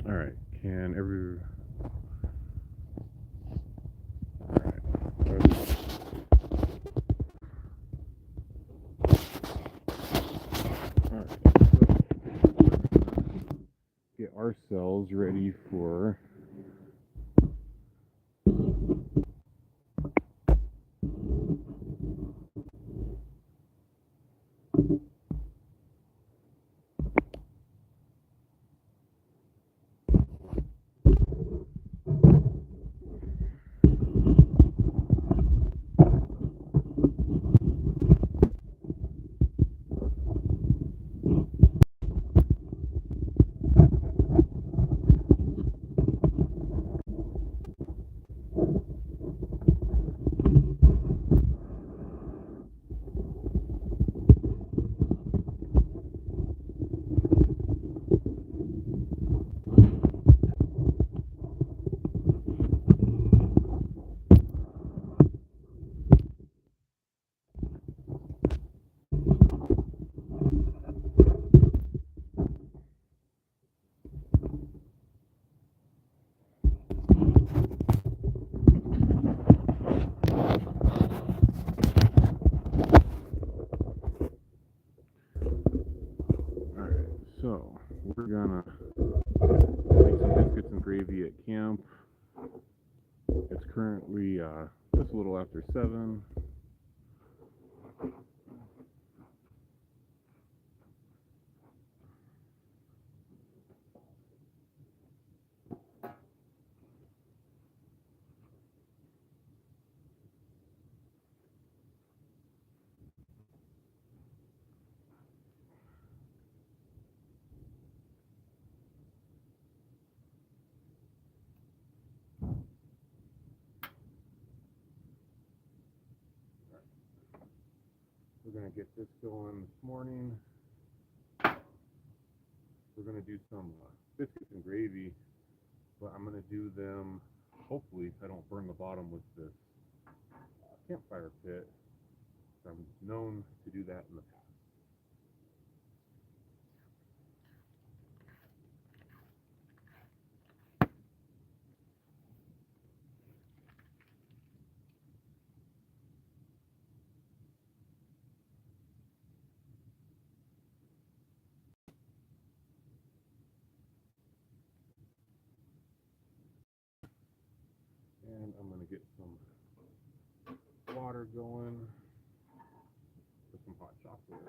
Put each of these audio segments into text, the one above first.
All right. Can every all right. All right. So get ourselves ready for all right. So we're gonna make some biscuits and gravy at camp. It's currently just a little after 7. We're gonna get this going this morning. We're gonna do some biscuits and gravy, but I'm gonna do them. Hopefully, I don't burn the bottom with this campfire pit. I'm known to do that in the past. And I'm gonna get some water going with some hot chocolate.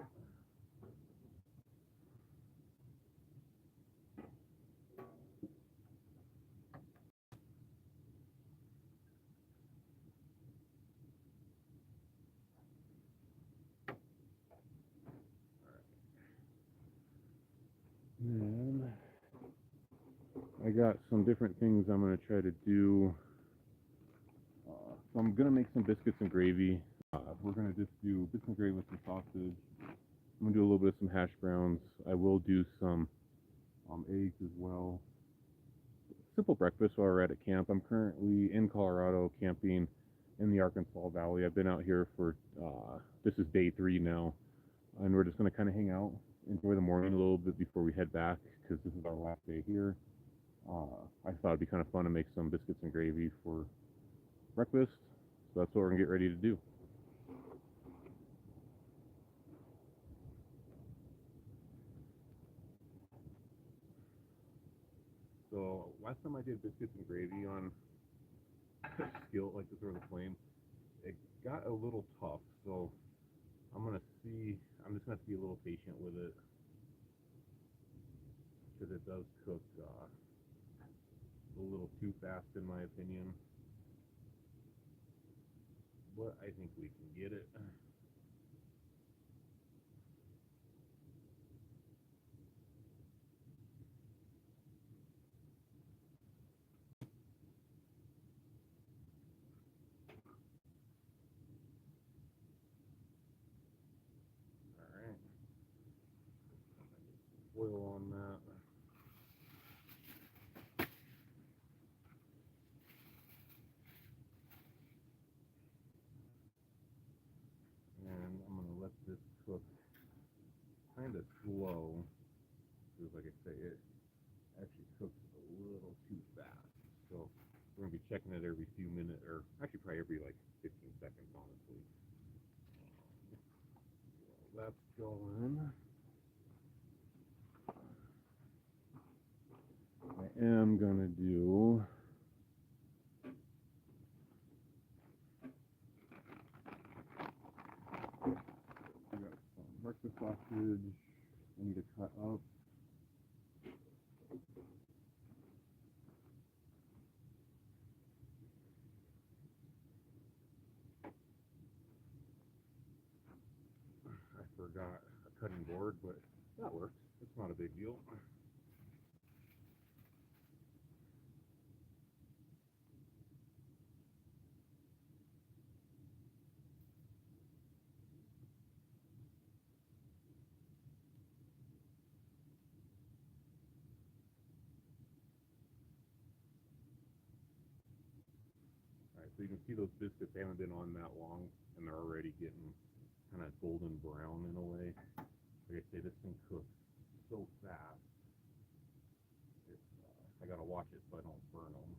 And I got some different things I'm gonna try to do. So I'm gonna make some biscuits and gravy. We're gonna just do biscuits and gravy with some sausage. I'm gonna do a little bit of some hash browns. I will do some eggs as well. Simple breakfast while we're at camp. I'm currently in Colorado camping in the Arkansas Valley. I've been out here for this is day 3 now, and we're just gonna kind of hang out, enjoy the morning a little bit before we head back because this is our last day here. I thought it'd be kind of fun to make some biscuits and gravy for breakfast, so that's what we're gonna get ready to do. So last time I did biscuits and gravy on skillet like this over the flame, it got a little tough. So I'm gonna see. I'm just gonna have to be a little patient with it because it does cook a little too fast in my opinion. But I think we can get it. All right. Oil on that. And I'm gonna let this cook kind of slow, because like I say, actually cooks a little too fast. So we're gonna be checking it every few minutes, or actually probably every like 15 seconds, honestly. So that's going. I am gonna do. I got some breakfast sausage. I need to cut up. I forgot a cutting board, but that works. It's not a big deal. Alright, so you can see those biscuits, they haven't been on that long, and they're already getting kind of golden brown in a way. Like I say, this thing cooks so fast. I gotta watch it so I don't burn them.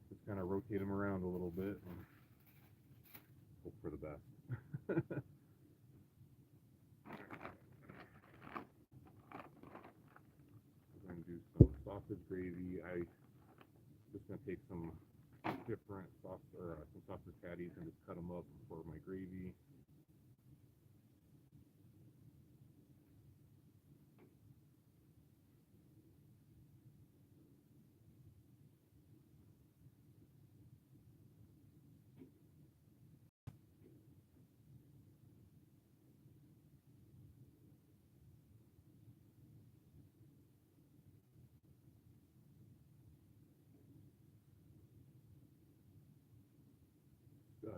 Just kind of rotate them around a little bit and hope for the best. We're going to do some sausage gravy. I just going to take some different some sausage patties and just cut them up for my gravy.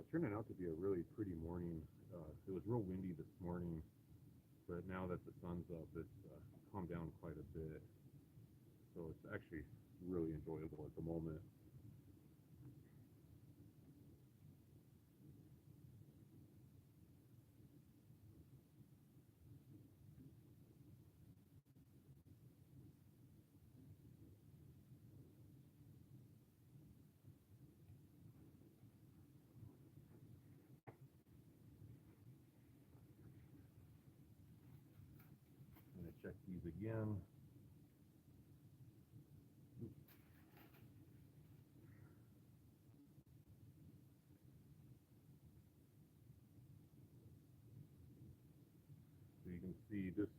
Turning out to be a really pretty morning. It was real windy this morning, but now that the sun's up, it's calmed down quite a bit. So it's actually really enjoyable at the moment. I'm going to check these again. So you can see just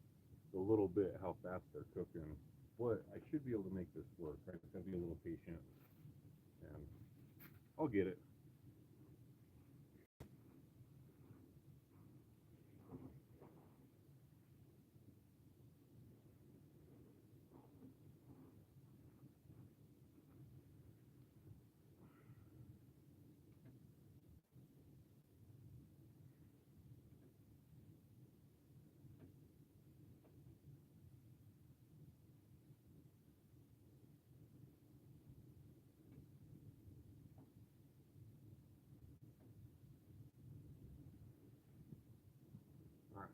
a little bit how fast they're cooking. But I should be able to make this work. I just gotta be a little patient, and I'll get it. All right.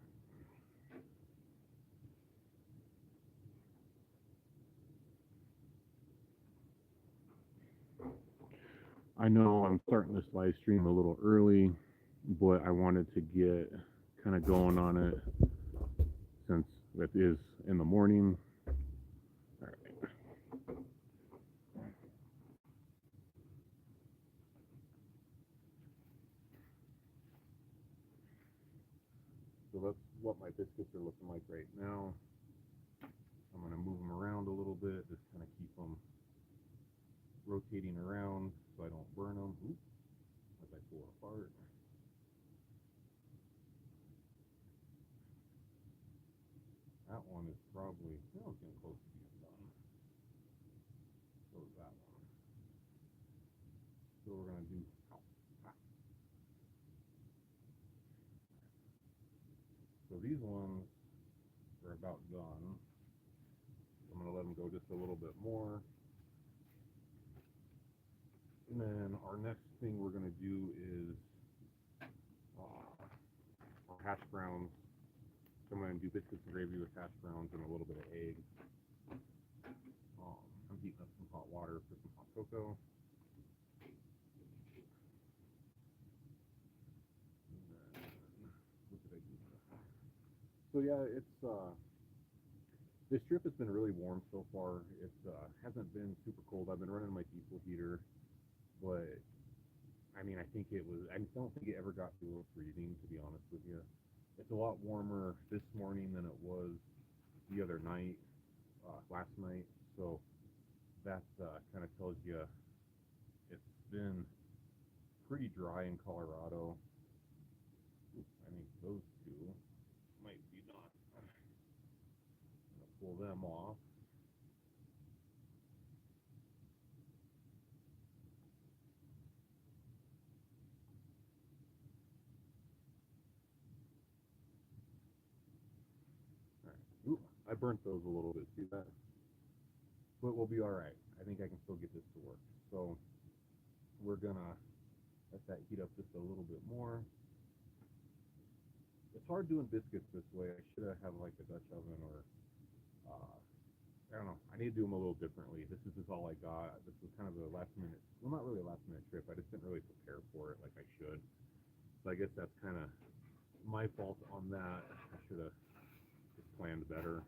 I know I'm starting this live stream a little early, but I wanted to get kind of going on it since it is in the morning. All right. So that's what my biscuits are looking like right now. I'm going to move them around a little bit, just kind of keep them rotating around so I don't burn them. Ooh, as I pull it apart. That one is probably, no, it's getting close to being done. So is that one. So we're going to do, so these ones are about done. I'm going to let them go just a little bit more. And then our next thing we're going to do is hash browns. So I'm going to do biscuits and gravy with hash browns and a little bit of egg. I'm heating up some hot water for some hot cocoa. What did I do? So yeah, it's this trip has been really warm so far. It hasn't been super cold. I've been running my diesel heater, but I mean, I think it was. I don't think it ever got below freezing, to be honest with you. It's a lot warmer this morning than it was the other night, last night. So that kind of tells you it's been pretty dry in Colorado. I think those two might be not. I'm gonna pull them off. All right. Ooh, I burnt those a little bit. See that? But we'll be all right. I think I can still get this to work. So we're gonna let that heat up just a little bit more. It's hard doing biscuits this way. I should have like a Dutch oven or I don't know. I need to do them a little differently. This is just all I got. This was kind of a last minute, well, not really a last minute trip. I just didn't really prepare for it like I should. So I guess that's kind of my fault on that. I should have just planned better.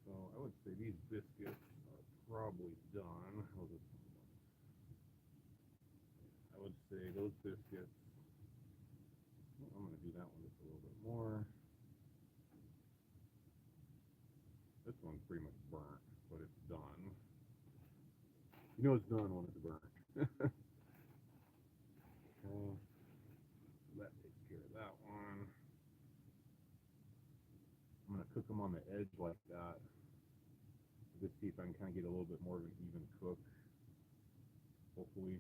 So I would say these biscuits are probably done. I would say those biscuits. I'm going to do that one just a little bit more. This one's pretty much burnt, but it's done. You know it's done when it's burnt. Okay. That takes care of that one. I'm going to cook them on the edge like that. Just see if I can kind of get a little bit more of an even cook. Hopefully.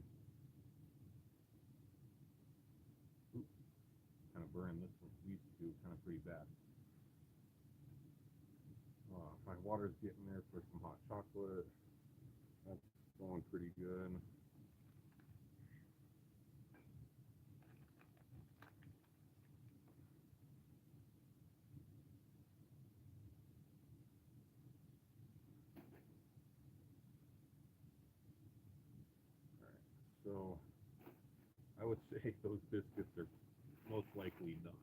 Oops, kind of burning these two kind of pretty bad. My water's getting there for some hot chocolate. That's going pretty good. So I would say those biscuits are most likely done.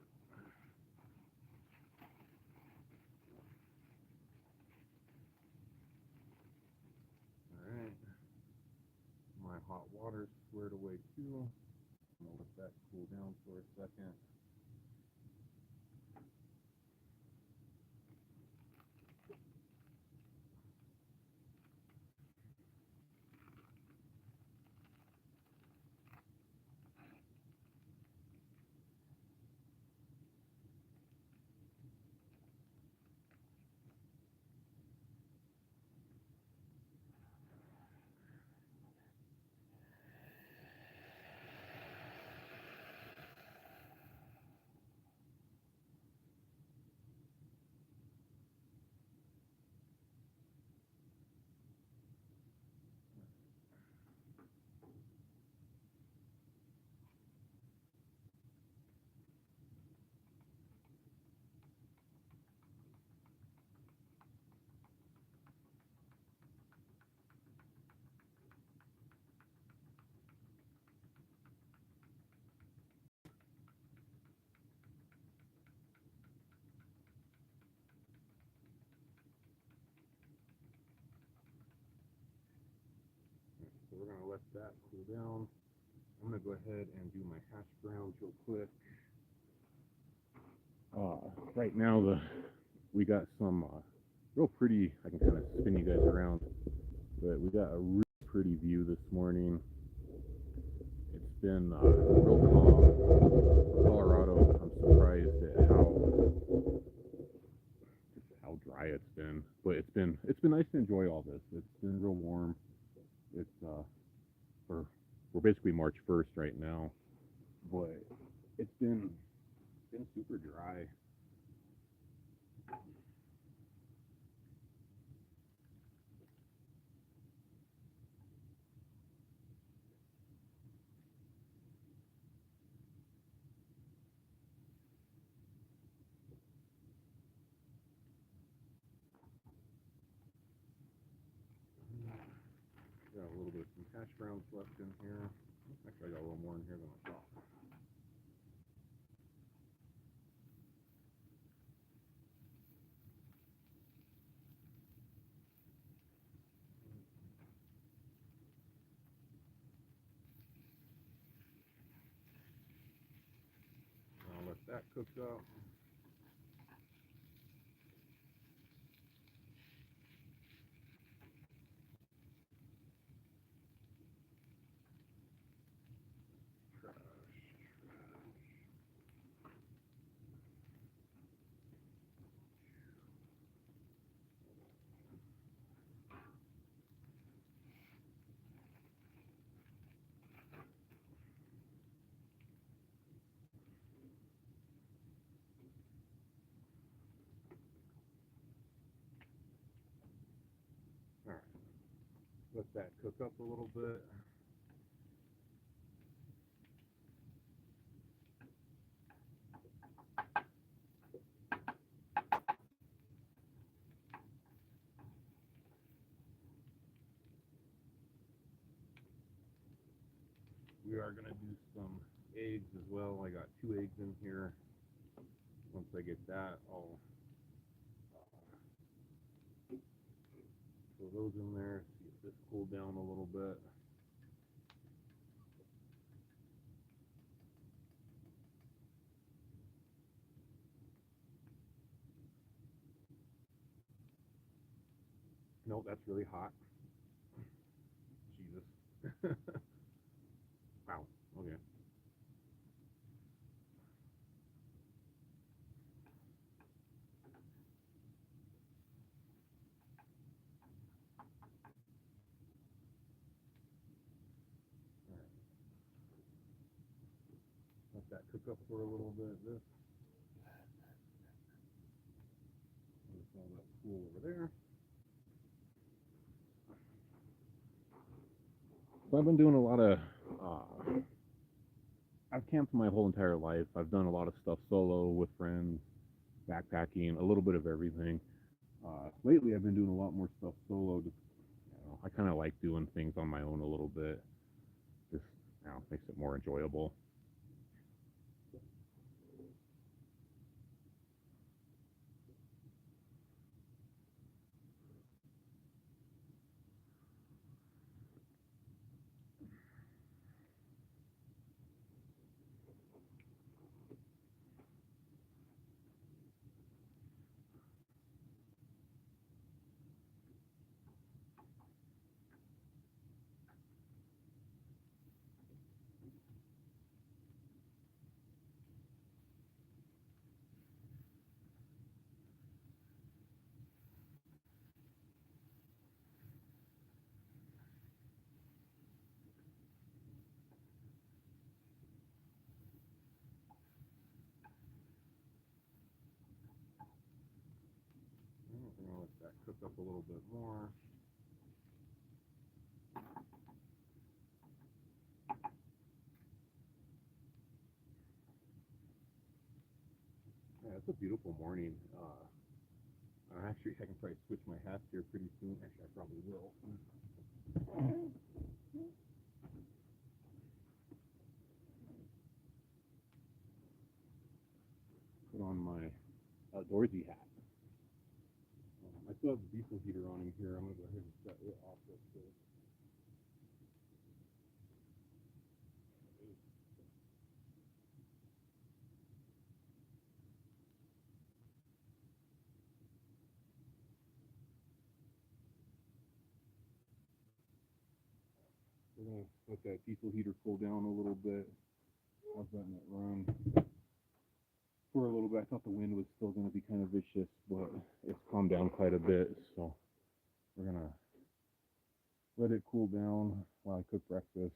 Alright. My hot water's squared away too. I'm going to let that cool down for a second. So we're going to let that cool down. I'm going to go ahead and do my hash browns real quick. Right now we got some real pretty. I can kind of spin you guys around, but we got a really pretty view this morning. It's been real calm. Colorado, I'm surprised at how dry it's been, but it's been nice to enjoy all this. It's been real warm. It's for we're basically March 1st right now, but it's been super dry. Got a little bit of some hash browns left in here. Actually, I got a little more in here than I thought. I'll let that cook up. All right, let that cook up a little bit. We are going to do some eggs as well. I got 2 eggs in here. Once I get that, I'll throw those in there, see if this cooled down a little bit. No, that's really hot. Jesus. Wow. Okay. All right. Let that cook up for a little bit. This. All that cool over there. So I've been doing a lot of. I've camped my whole entire life. I've done a lot of stuff solo with friends, backpacking, a little bit of everything. Lately, I've been doing a lot more stuff solo. Just, I kind of like doing things on my own a little bit. Just, makes it more enjoyable. I'm gonna let that cook up a little bit more. Yeah, it's a beautiful morning. Actually, I can probably switch my hats here pretty soon. Actually, I probably will. Put on my outdoorsy hat. I still have the diesel heater on in here. I'm gonna go ahead and shut it off real quick. We're gonna let that diesel heater cool down a little bit. I was letting it run for a little bit. I thought the wind was still gonna be kind of vicious, but it's calmed down quite a bit. So we're gonna let it cool down while I cook breakfast.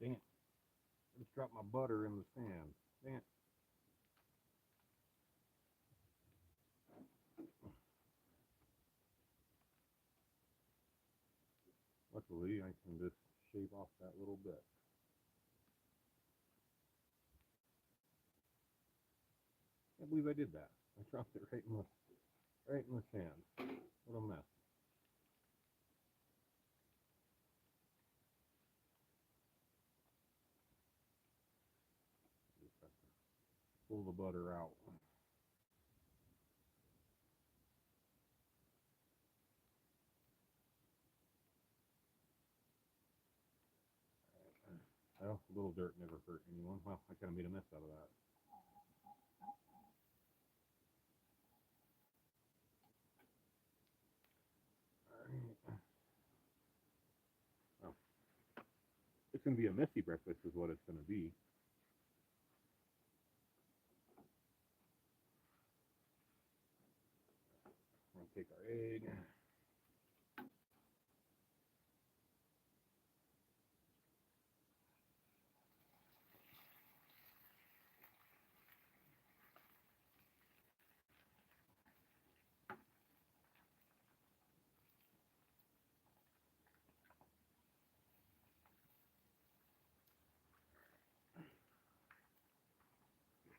Dang it. I just dropped my butter in the sand. Dang it. Luckily, I can just shave off that little bit. Can't believe I did that. I dropped it right in the sand. What a mess. Just have to pull the butter out. Well, a little dirt never hurt anyone. Well, I kind of made a mess out of that. Alright. Well, it's going to be a messy breakfast is what it's going to be. We're going to take our egg.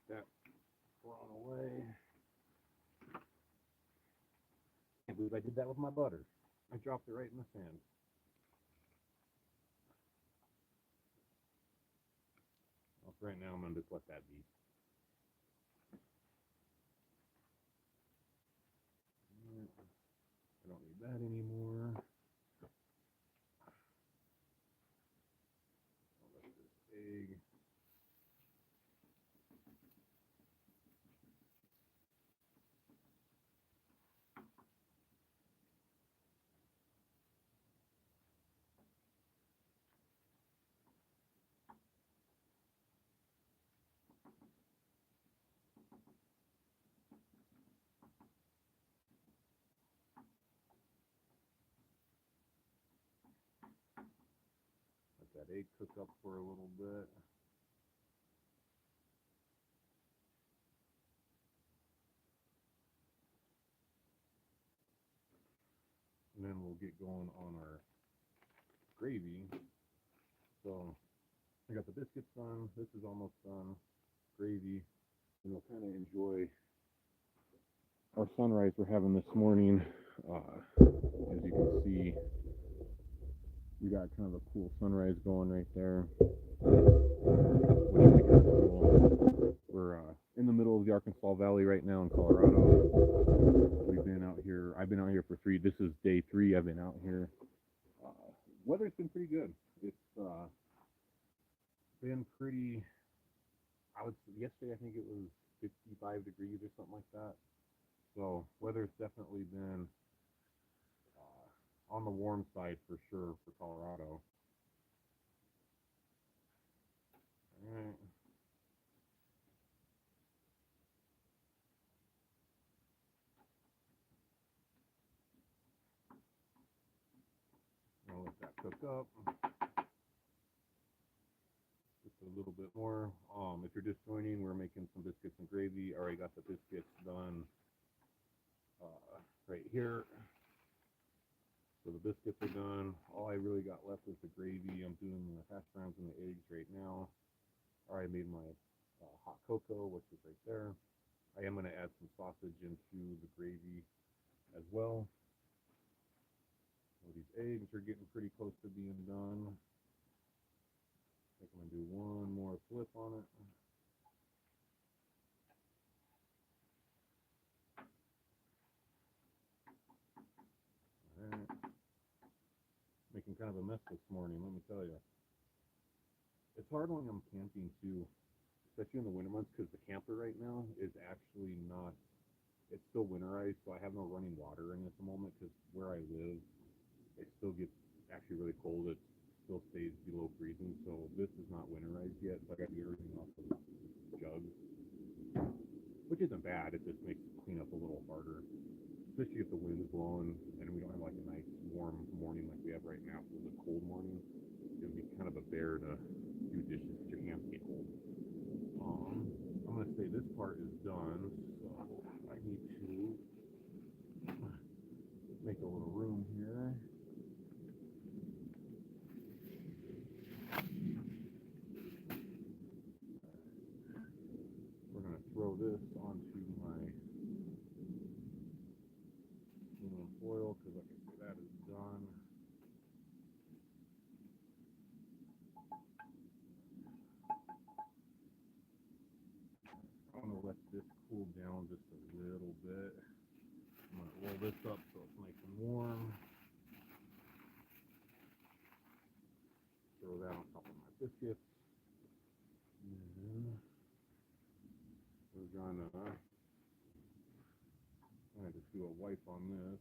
Get that thrown away. Can't believe I did that with my butter. I dropped it right in the sand. Well, right now, I'm going to just let that be. I don't need that anymore. I'll let this egg. Let that egg cook up for a little bit. And then we'll get going on our gravy. So I got the biscuits done. This is almost done. Gravy. And we'll kind of enjoy our sunrise we're having this morning. As you can see, we got kind of a cool sunrise going right there. Which is kind of cool. We're in the middle of the Arkansas Valley right now in Colorado. We've been out here. I've been out here for this is day 3. I've been out here. Weather's been pretty good. It's been pretty. Yesterday I think it was 55 degrees or something like that. So weather's definitely been on the warm side for sure for Colorado. All right. I'll let that cook up. Just a little bit more. If you're just joining, we're making some biscuits and gravy. Already got the biscuits done right here. So the biscuits are done. All I really got left is the gravy. I'm doing the hash browns and the eggs right now. I already made my hot cocoa, which is right there. I am going to add some sausage into the gravy as well. So these eggs are getting pretty close to being done. I think I'm going to do one more flip on it. Alright. Making kind of a mess this morning, let me tell you. It's hard when I'm camping too, especially in the winter months, because the camper right now is actually not, it's still winterized, so I have no running water in at the moment, because where I live, it still gets actually really cold. It still stays below freezing, so this is not winterized yet, so I got to get everything off the jugs, which isn't bad. It just makes cleanup a little harder, especially if the wind's blowing and we don't have like a nice warm morning like we have right now. If it was a cold morning, it would be kind of a bear to few dishes that your hands get old. I'm gonna say this part is done, so I need to make a little room here. We're gonna throw this onto my aluminum foil because, like I said, that is done. I'm gonna let this cool down just a little bit. I'm gonna roll this up so it's nice and warm. Throw that on top of my biscuits. And we're gonna just do a wipe on this.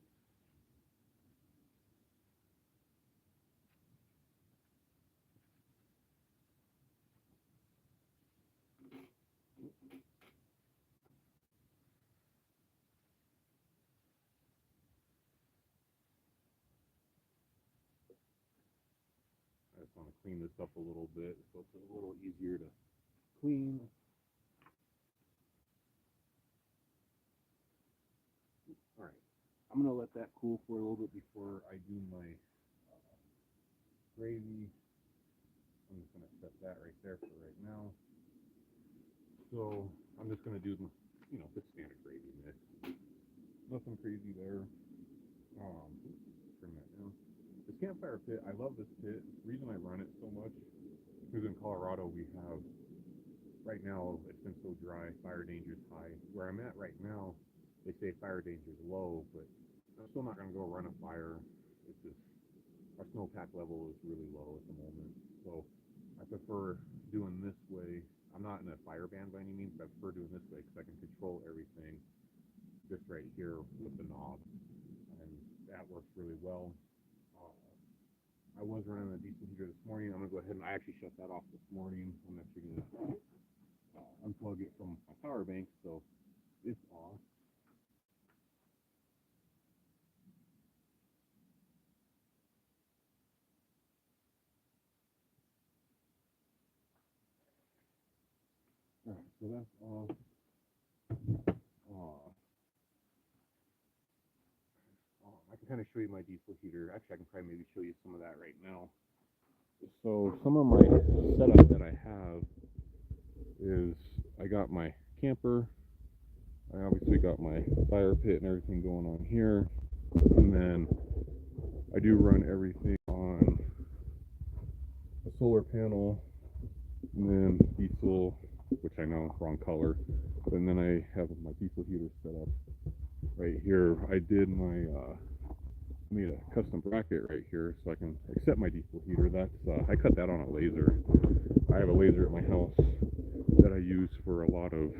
I just want to clean this up a little bit so it's a little easier to clean. All right, I'm gonna let that cool for a little bit before I do my gravy. I'm just gonna set that right there for right now. So I'm just gonna do the, the standard gravy mix. Nothing crazy there. Trim that down. This campfire pit, I love this pit. The reason I run it so much is in Colorado we have, right now it's been so dry, fire danger is high. Where I'm at right now, they say fire danger is low, but I'm still not gonna go run a fire. It's just, our snowpack level is really low at the moment. So I prefer doing this way. I'm not in a fire ban by any means, but I prefer doing this way because I can control everything just right here with the knob. And that works really well. I was running a diesel heater this morning. I'm going to go ahead and I actually shut that off this morning. I'm actually going to unplug it from my power bank, so it's off. All right, so that's off. I can kind of show you my diesel heater. Actually, I can probably maybe show you some of that right now. So some of my setup that I have is I got my camper. I obviously got my fire pit and everything going on here. And then I do run everything on a solar panel and then diesel, which I know, wrong color. And then I have my diesel heater set up right here. I did my made a custom bracket right here so I can accept my diesel heater. That's I cut that on a laser. I have a laser at my house that I use for a lot of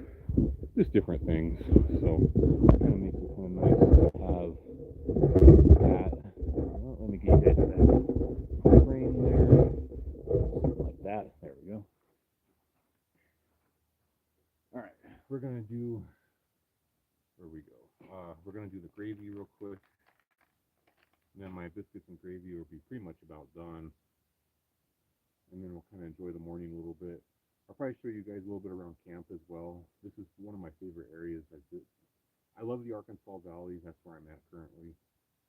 just different things. So it kind of makes it kind of nice to have that. Well, let me get you guys that frame there, like that. There we go. All right, we're gonna do. Where we go? We're gonna do the gravy real quick. And then my biscuits and gravy will be pretty much about done. And then we'll kind of enjoy the morning a little bit. I'll probably show you guys a little bit around camp as well. This is one of my favorite areas. I love the Arkansas Valley. That's where I'm at currently.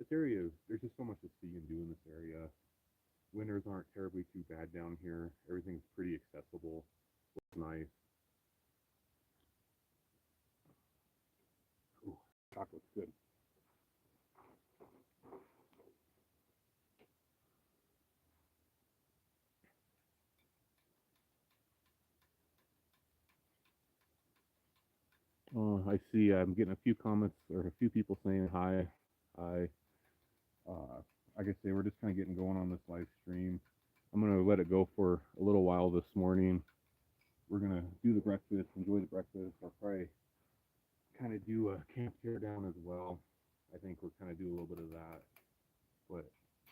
This area, there's just so much to see and do in this area. Winters aren't terribly too bad down here. Everything's pretty accessible. It's nice. Ooh, chocolate's good. I see I'm getting a few comments or a few people saying hi. Hi. Like I say, we're just kind of getting going on this live stream. I'm going to let it go for a little while this morning. We're going to do the breakfast, enjoy the breakfast. I'll probably kind of do a camp tear down as well. I think we'll kind of do a little bit of that. But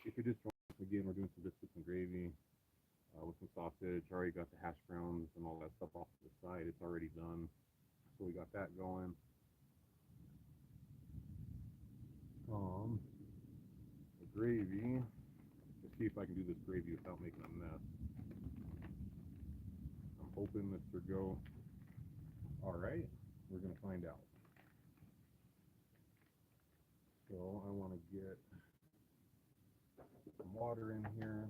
if you're just joining us again, we're doing some biscuits and gravy with some sausage. I already got the hash browns and all that stuff off to the side. It's already done. So we got that going. The gravy. Let's see if I can do this gravy without making a mess. hoping this will go all right. We're gonna find out. So I want to get some water in here.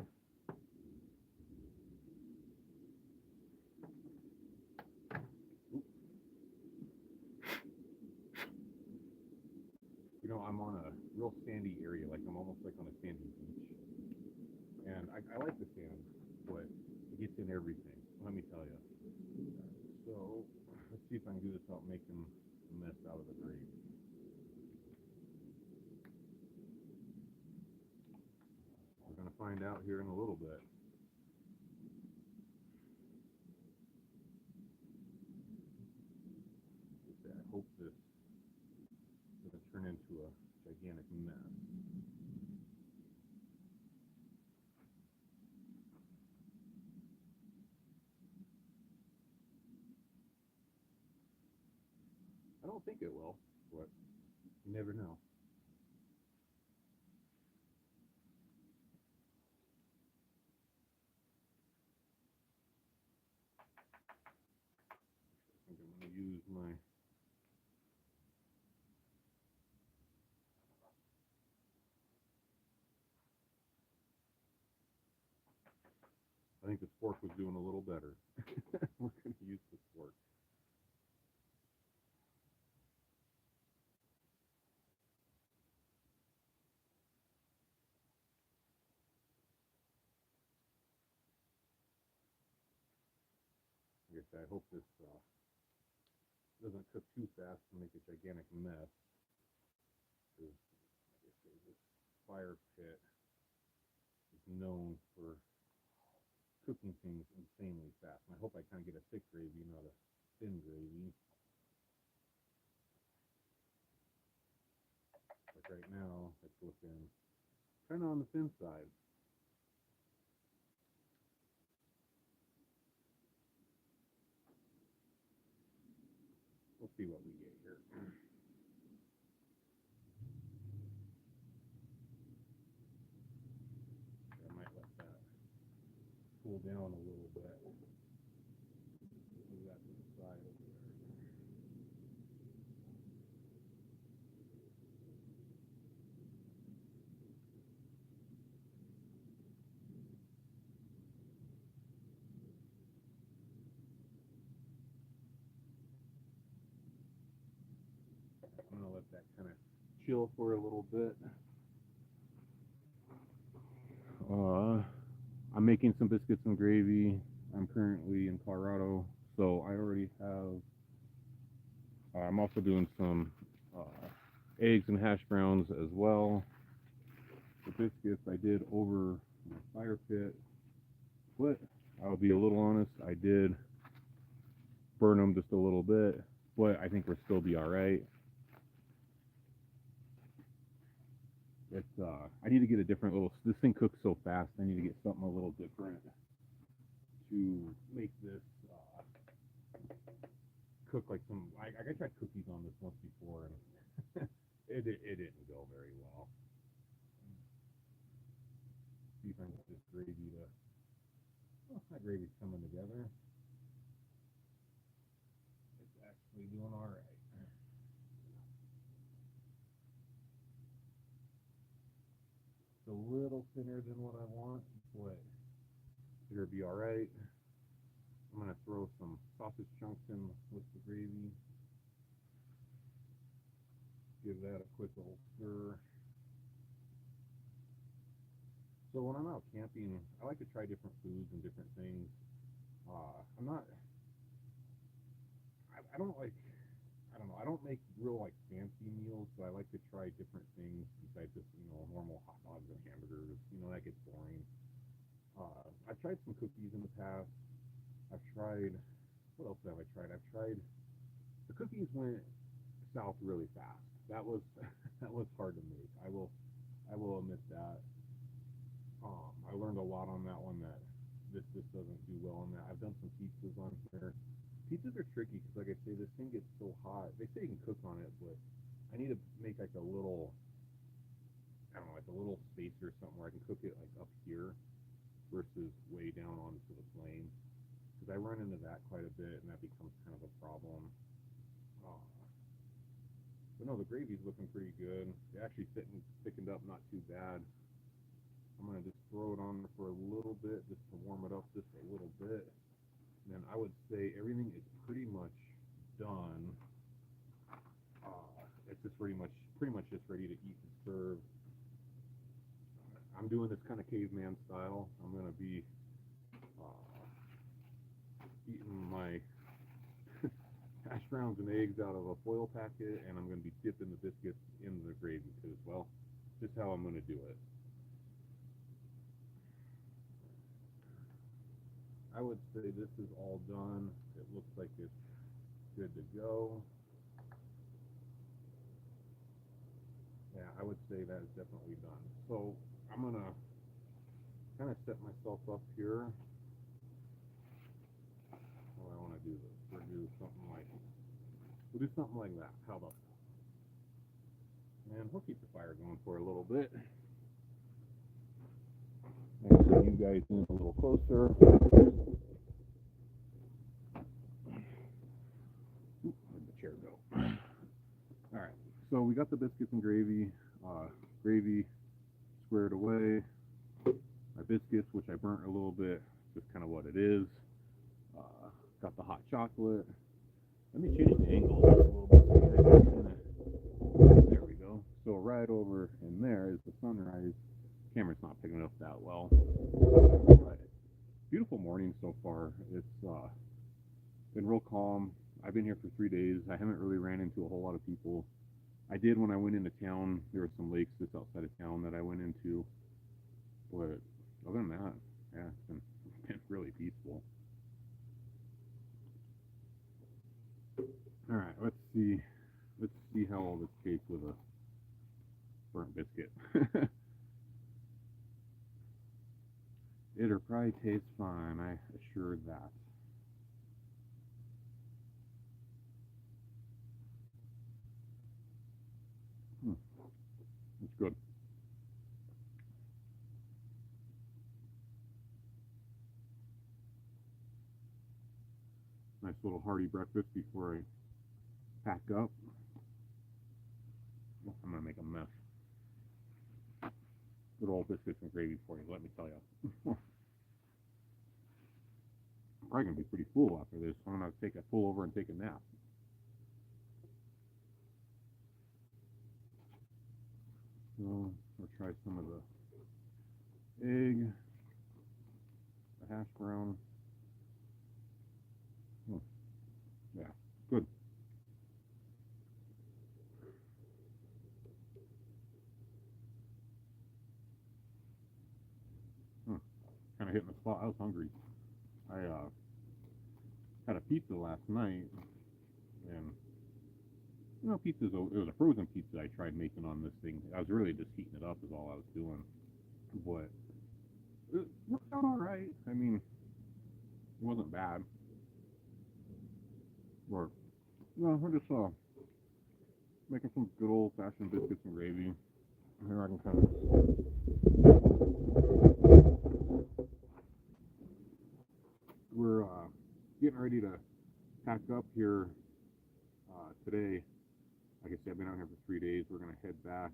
You know, I'm on a real sandy area, like I'm almost like on a sandy beach. And I like the sand, but it gets in everything, let me tell you. So let's see if I can do this without making a mess out of the gravy. We're going to find out here in a little bit. I hope this doesn't turn into a gigantic mess. I don't think it will, but you never know. I think I'm going to use my I think the fork was doing a little better. We're going to use the fork. Like I said, I hope this doesn't cook too fast and make a gigantic mess. Because, like I say, this fire pit is known for cooking things insanely fast. And I hope I kind of get a thick gravy, not a thin gravy. Like right now, it's looking kind of on the thin side. We'll see what we get here. I might let that cool down a little bit. Move that to the side over there. I'm gonna let that kind of chill for a little bit. I'm making some biscuits and gravy. I'm currently in Colorado, so I already have. I'm also doing some eggs and hash browns as well. The biscuits I did over my fire pit, but I'll be a little honest, I did burn them just a little bit, but I think we'll still be all right. It's I need to get a different little. This thing cooks so fast. I need to get something a little different to make this cook like some. I tried cookies on this once before, and it didn't go very well. See if I can get this gravy to. Oh, that gravy's coming together. It's actually doing all right. It's a little thinner than what I want, but it'll be all right. I'm gonna throw some sausage chunks in with the gravy. Give that a quick little stir. So when I'm out camping, I like to try different foods and different things. I'm not. I don't like. I don't know. I don't make real like fancy meals, but I like to try different things besides just normal hot dogs and hamburgers. That gets boring. I've tried some cookies in the past. I've tried. What else have I tried? I've tried. The cookies went south really fast. That was that was hard to make. I will admit that. I learned a lot on that one that this doesn't do well on that. I've done some pizzas on here. Pizzas are tricky because, like I say, this thing gets so hot. They say you can cook on it, but I need to make like a little, I don't know, like a little space or something where I can cook it like up here versus way down onto the flame. because I run into that quite a bit, and that becomes kind of a problem. Uh, but no, the gravy's looking pretty good. It actually thickened up not too bad. I'm gonna just throw it on for a little bit just to warm it up just a little bit. And then I would say everything is pretty much done. It's just pretty much just ready to eat and serve. I'm doing this kind of caveman style. I'm gonna be eating my hash browns and eggs out of a foil packet, and I'm gonna be dipping the biscuits in the gravy too as well. Just how I'm gonna do it. I would say this is all done. It looks like it's good to go. Yeah, I would say that is definitely done. So I'm gonna kind of set myself up here. How I want to do this. We'll do something like that. How about that? And we'll keep the fire going for a little bit. And bring you guys in a little closer. Where'd the chair go? All right. So we got the biscuits and gravy squared away. My biscuits, which I burnt a little bit, just kind of what it is. Got the hot chocolate. Let me change the angle a little bit. There we go. So right over in there is the sunrise. Camera's not picking it up that well. But beautiful morning so far. It's been real calm. I've been here for 3 days. I haven't really ran into a whole lot of people. I did when I went into town. There were some lakes just outside of town that I went into. But other than that, yeah, it's been really peaceful. All right, let's see how all this tastes with a burnt biscuit. It'll probably taste fine, I assure that. It's good. Nice little hearty breakfast before I pack up. I'm gonna make a mess. Good old biscuits and gravy for you, let me tell you. I'm probably gonna be pretty full after this. I'm gonna pull over and take a nap. So I'll try some of the egg, the hash brown. Yeah, good. Kind of hitting the spot. I was hungry. I had a pizza last night, and pizza. It was a frozen pizza I tried making on this thing. I was really just heating it up is all I was doing, but it worked out all right. I mean, it wasn't bad. Or we're just making some good old fashioned biscuits and gravy. Here I can kind of. We're getting ready to pack up here today. Like I said, I've been out here for 3 days. We're gonna head back.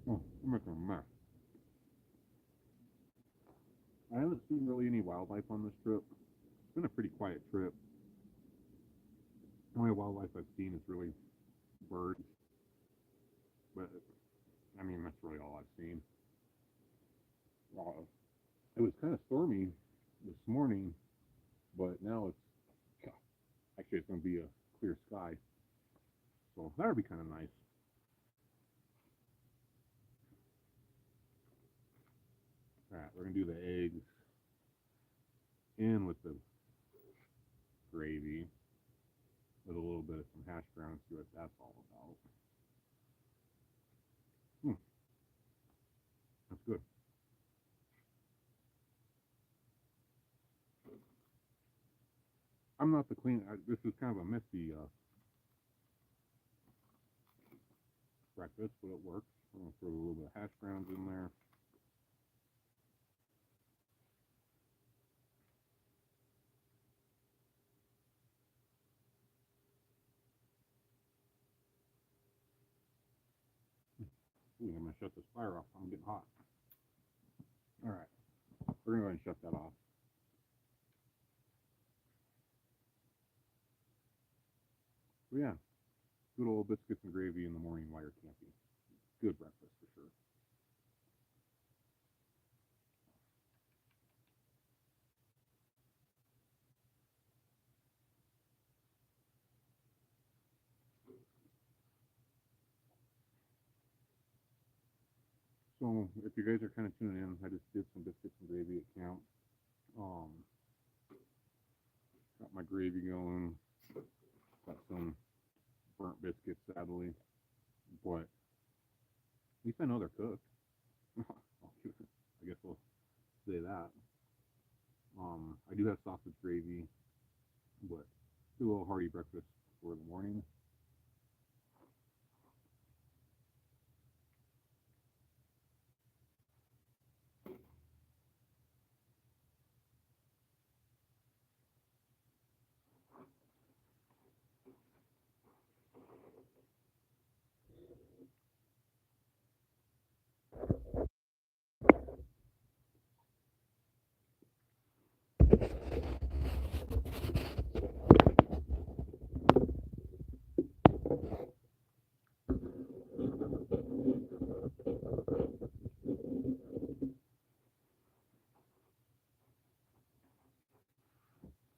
Oh, I'm making a mess. I haven't seen really any wildlife on this trip. It's been a pretty quiet trip. The only wildlife I've seen is really birds. But I mean, that's really all I've seen. It was kind of stormy this morning, but now actually it's going to be a clear sky, so that'll be kind of nice. All right, we're going to do the eggs in with the gravy with a little bit of some hash browns. See what that's all about. That's good. I'm not the clean. This is kind of a messy breakfast, but it works. I'm gonna throw a little bit of hash browns in there. Ooh, I'm gonna shut this fire off. I'm getting hot. All right, we're gonna go ahead and shut that off. But yeah, good old biscuits and gravy in the morning while you're camping. Good breakfast for sure. So if you guys are kind of tuning in, I just did some biscuits and gravy at camp. Um, got my gravy going. Got some burnt biscuits, sadly, but at least I know they're cooked. I guess we'll say that. I do have sausage gravy, but do a little hearty breakfast for the morning.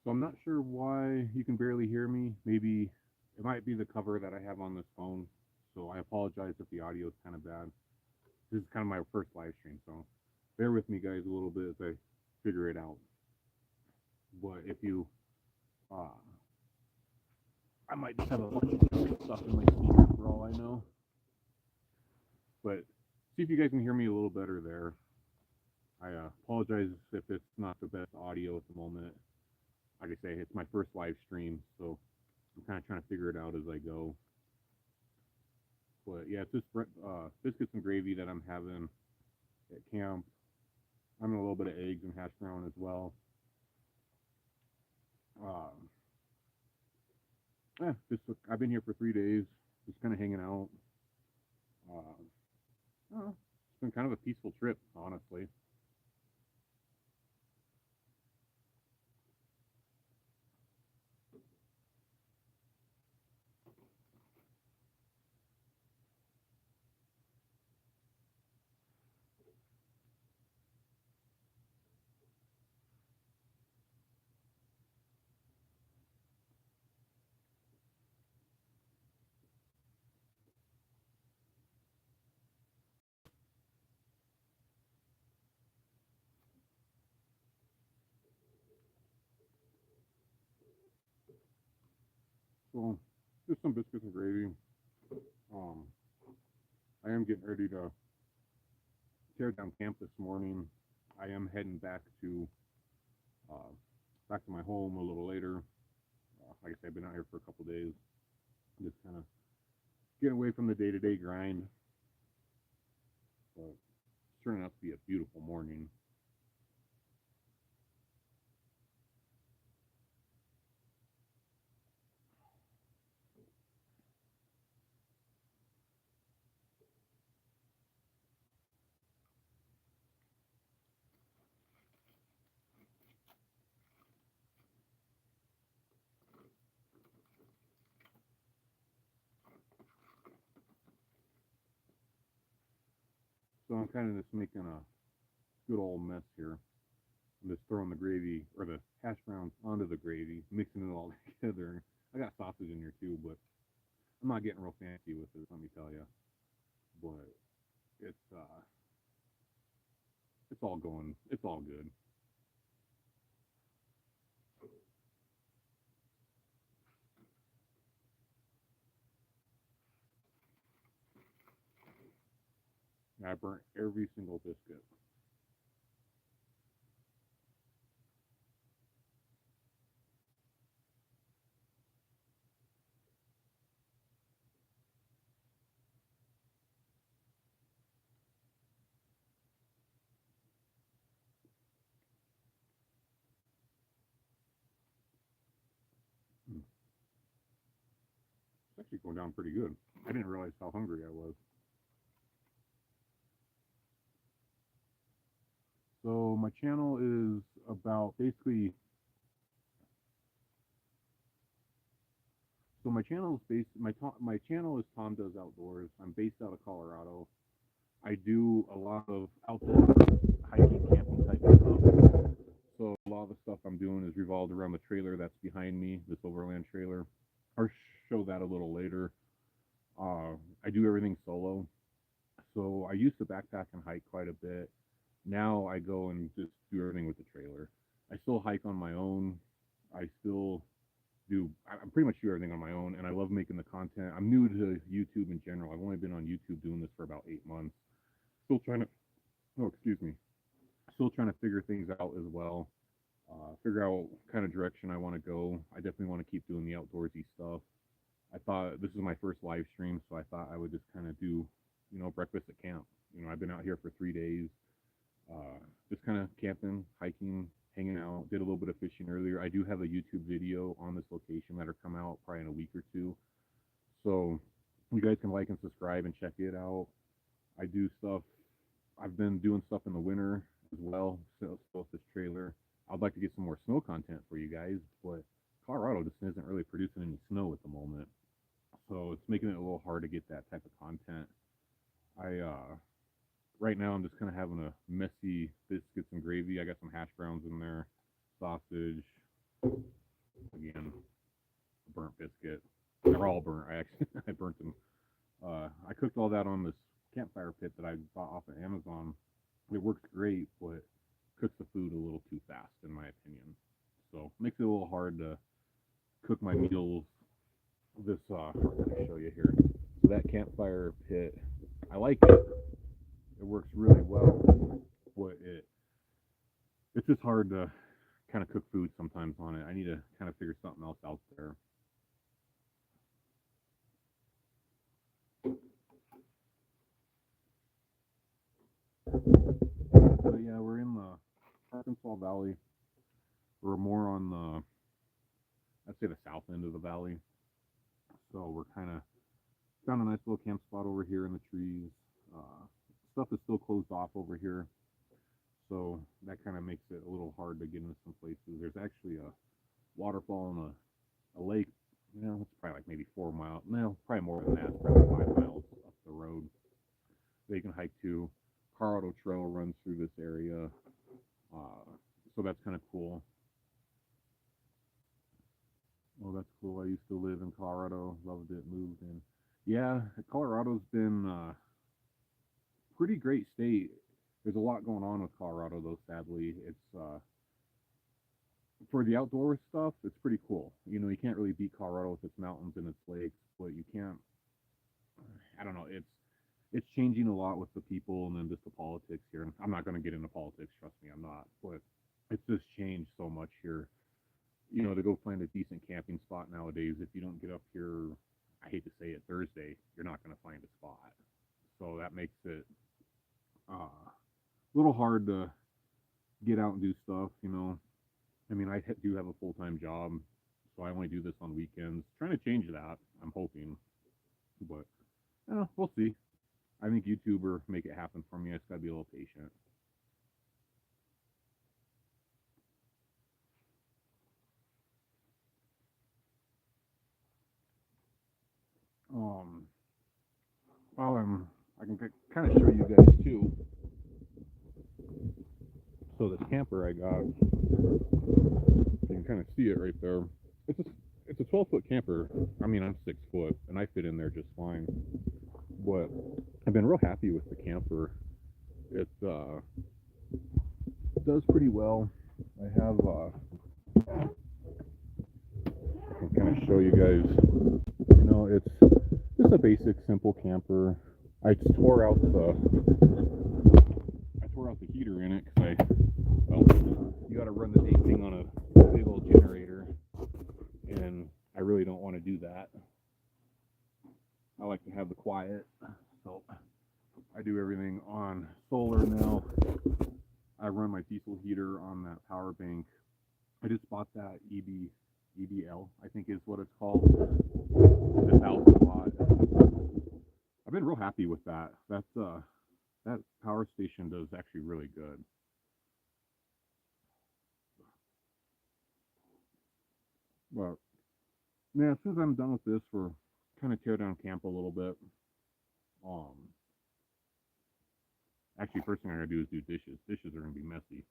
So I'm not sure why you can barely hear me. Maybe it might be the cover that I have on this phone. So I apologize if the audio is kind of bad. This is kind of my first live stream, so bear with me, guys, a little bit as I figure it out. But if you, I might just have a bunch of stuff in my speaker for all I know. But see if you guys can hear me a little better there. I apologize if it's not the best audio at the moment. Like I say, it's my first live stream, so I'm kind of trying to figure it out as I go. But yeah, it's just biscuits and gravy that I'm having at camp. I'm having a little bit of eggs and hash brown as well. Yeah, just I've been here for 3 days, just kind of hanging out. It's been kind of a peaceful trip, honestly. So, just some biscuits and gravy. Um, I am getting ready to tear down camp this morning. I am heading uh, back to my home a little later. Like I said, I've been out here for a couple days, just kind of getting away from the day-to-day grind. But it's turning out to be a beautiful morning. So I'm kind of just making a good old mess here. I'm just throwing the gravy or the hash browns onto the gravy, mixing it all together. I got sausage in here too, but I'm not getting real fancy with it. Let me tell you. But it's all going. It's all good. I burnt every single biscuit. Mm. It's actually going down pretty good. I didn't realize how hungry I was. So my channel is about basically. So my channel is my channel is Tom Does Outdoors. I'm based out of Colorado. I do a lot of outdoor hiking, camping type of stuff. So a lot of the stuff I'm doing is revolved around the trailer that's behind me, this overland trailer. I'll show that a little later. I do everything solo. So I used to backpack and hike quite a bit. Now I go and just do everything with the trailer. I still hike on my own. I still I pretty much do everything on my own, and I love making the content. I'm new to YouTube in general. I've only been on YouTube doing this for about 8 months. Still trying to, oh, excuse me, still trying to figure things out as well. Figure out what kind of direction I want to go. I definitely want to keep doing the outdoorsy stuff. I thought this is my first live stream, so I thought I would just kind of do, breakfast at camp. I've been out here for 3 days, just kind of camping, hiking, hanging out. Did a little bit of fishing earlier. I do have a YouTube video on this location that'll come out probably in a week or two. So you guys can like and subscribe and check it out. I do stuff. I've been doing stuff in the winter as well. So with this trailer, I'd like to get some more snow content for you guys, but Colorado just isn't really producing any snow at the moment. So it's making it a little hard to get that type of content. Right now I'm just kind of having a messy biscuits and gravy. I got some hash browns in there, sausage, again, burnt biscuit. They're all burnt. I burnt them. I cooked all that on this campfire pit that I bought off of Amazon. It works great, but cooks the food a little too fast, in my opinion. So makes it a little hard to cook my meals. This what can I show you here? So that campfire pit, I like it. It works really well, but it's just hard to kind of cook food sometimes on it. I need to kind of figure something else out there. So yeah, we're in the Arkansas Valley. We're more on I'd say the south end of the valley. So we're kind of found a nice little camp spot over here in the trees. Stuff is still closed off over here, so that kind of makes it a little hard to get into some places. There's actually a waterfall and a lake. It's probably like maybe 4 miles. No, probably more than that. Probably 5 miles up the road. They can hike to. Colorado Trail runs through this area, so that's kind of cool. Well, that's cool. I used to live in Colorado, loved it, moved in. Yeah, Colorado's been pretty great state. There's a lot going on with Colorado, though. Sadly, it's for the outdoor stuff. It's pretty cool. You can't really beat Colorado with its mountains and its lakes, but you can't. I don't know. It's changing a lot with the people and then just the politics here. And I'm not going to get into politics. Trust me, I'm not. But it's just changed so much here. To go find a decent camping spot nowadays, if you don't get up here, I hate to say it, Thursday, you're not going to find a spot. So that makes it a little hard to get out and do stuff. I do have a full-time job, so I only do this on weekends. Trying to change that, I'm hoping, but we'll see. I think YouTube will make it happen for me. I just gotta be a little patient. I can kind of show you guys too. So the camper I got, you can kind of see it right there. It's a 12-foot camper. I'm 6 foot, and I fit in there just fine. But I've been real happy with the camper. It does pretty well. I can kind of show you guys. It's just a basic, simple camper. I tore out the heater in it because you got to run the dang thing on a big old generator, and I really don't want to do that. I like to have the quiet, so I do everything on solar now. I run my diesel heater on that power bank. I just bought that EBL, I think is what it's called. It's 1,000 watt. I've been real happy with that. That power station does actually really good. But yeah, as soon as I'm done with this, we're kind of tear down camp a little bit. Um, Actually, first thing I'm gonna do is do dishes. Dishes are gonna be messy.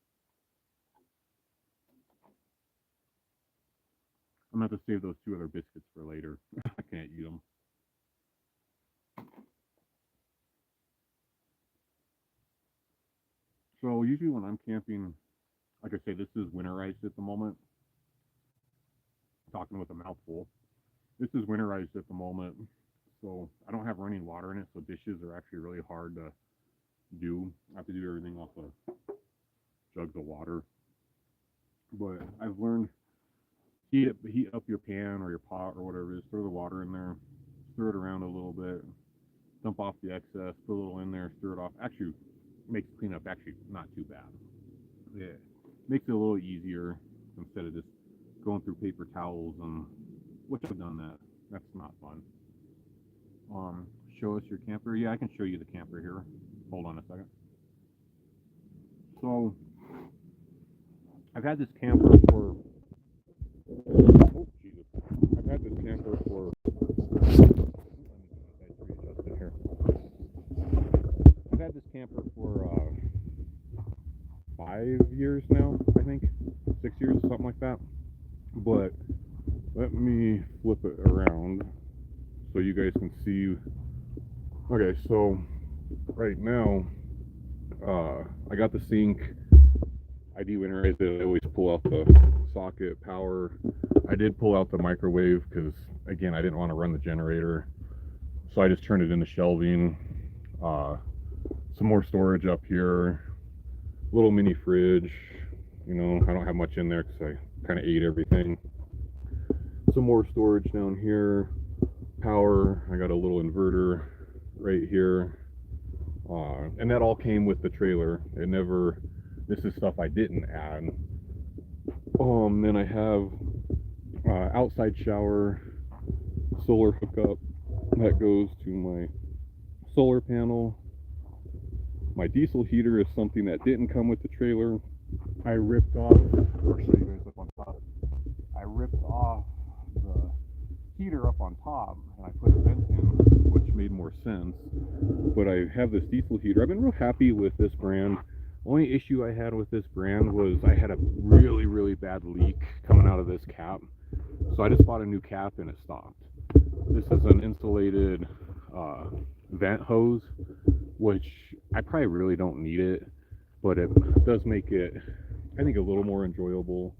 I'm gonna have to save those two other biscuits for later. I can't eat them. So usually when I'm camping, like I say, this is winterized at the moment. I'm talking with a mouthful. This is winterized at the moment, so I don't have running water in it. So dishes are actually really hard to do. I have to do everything off of jugs of water. But I've learned heat up your pan or your pot or whatever it is. Throw the water in there, stir it around a little bit, dump off the excess, put a little in there, stir it off. Actually, makes cleanup actually not too bad. Yeah, makes it a little easier instead of just going through paper towels and which I've done that. That's not fun. Show us your camper. Yeah, I can show you the camper here. Hold on a second. So I've had this camper for oh Jesus. I've had this camper for here. I've had this camper for 5 years now, I think. 6 years, something like that. But let me flip it around so you guys can see. Okay, so right now, I got the sink. I de-winterize it. I always pull out the socket power. I did pull out the microwave because, again, I didn't want to run the generator. So I just turned it into shelving. Some more storage up here. Little mini fridge. You know, I don't have much in there because I kind of ate everything. Some more storage down here. Power. I got a little inverter right here. And that all came with the trailer. It never, this is stuff I didn't add. Then I have outside shower, solar hookup that goes to my solar panel. My diesel heater is something that didn't come with the trailer. I ripped off, I'll show you guys up on top. I ripped off the heater up on top and I put a vent in, which made more sense. But I have this diesel heater. I've been real happy with this brand. Only issue I had with this brand was I had a really, really bad leak coming out of this cap. So I just bought a new cap and it stopped. This is an insulated vent hose, which I probably really don't need it, but it does make it, I think, a little more enjoyable.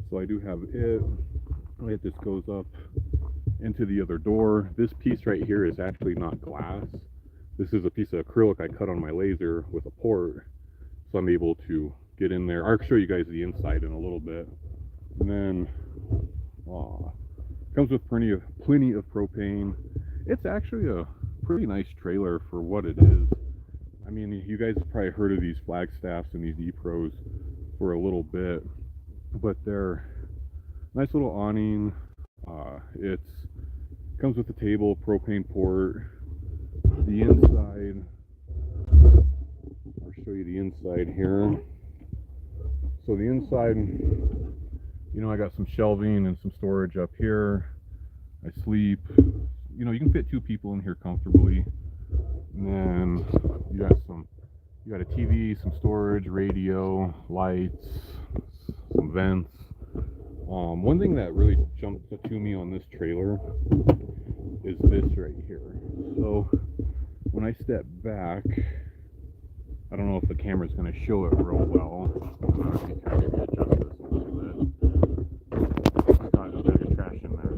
So I do have it. This goes up into the other door. This piece right here is actually not glass. This is a piece of acrylic I cut on my laser with a port, so I'm able to get in there. I'll show you guys the inside in a little bit. And then comes with plenty of propane. It's actually a pretty nice trailer for what it is. I mean, you guys have probably heard of these Flagstaffs and these E-Pros for a little bit, but they're nice little awning. It comes with the table, propane port. The inside, I'll show you the inside here. So the inside, you know, I got some shelving and some storage up here. I sleep. You know, you can fit 2 people in here comfortably. And then you got a TV, some storage, radio, lights, some vents. One thing that really jumped to me on this trailer is this right here. So when I step back, I don't know if the camera's going to show it real well. Maybe adjust this a little bit. I thought there was going to be trash in there.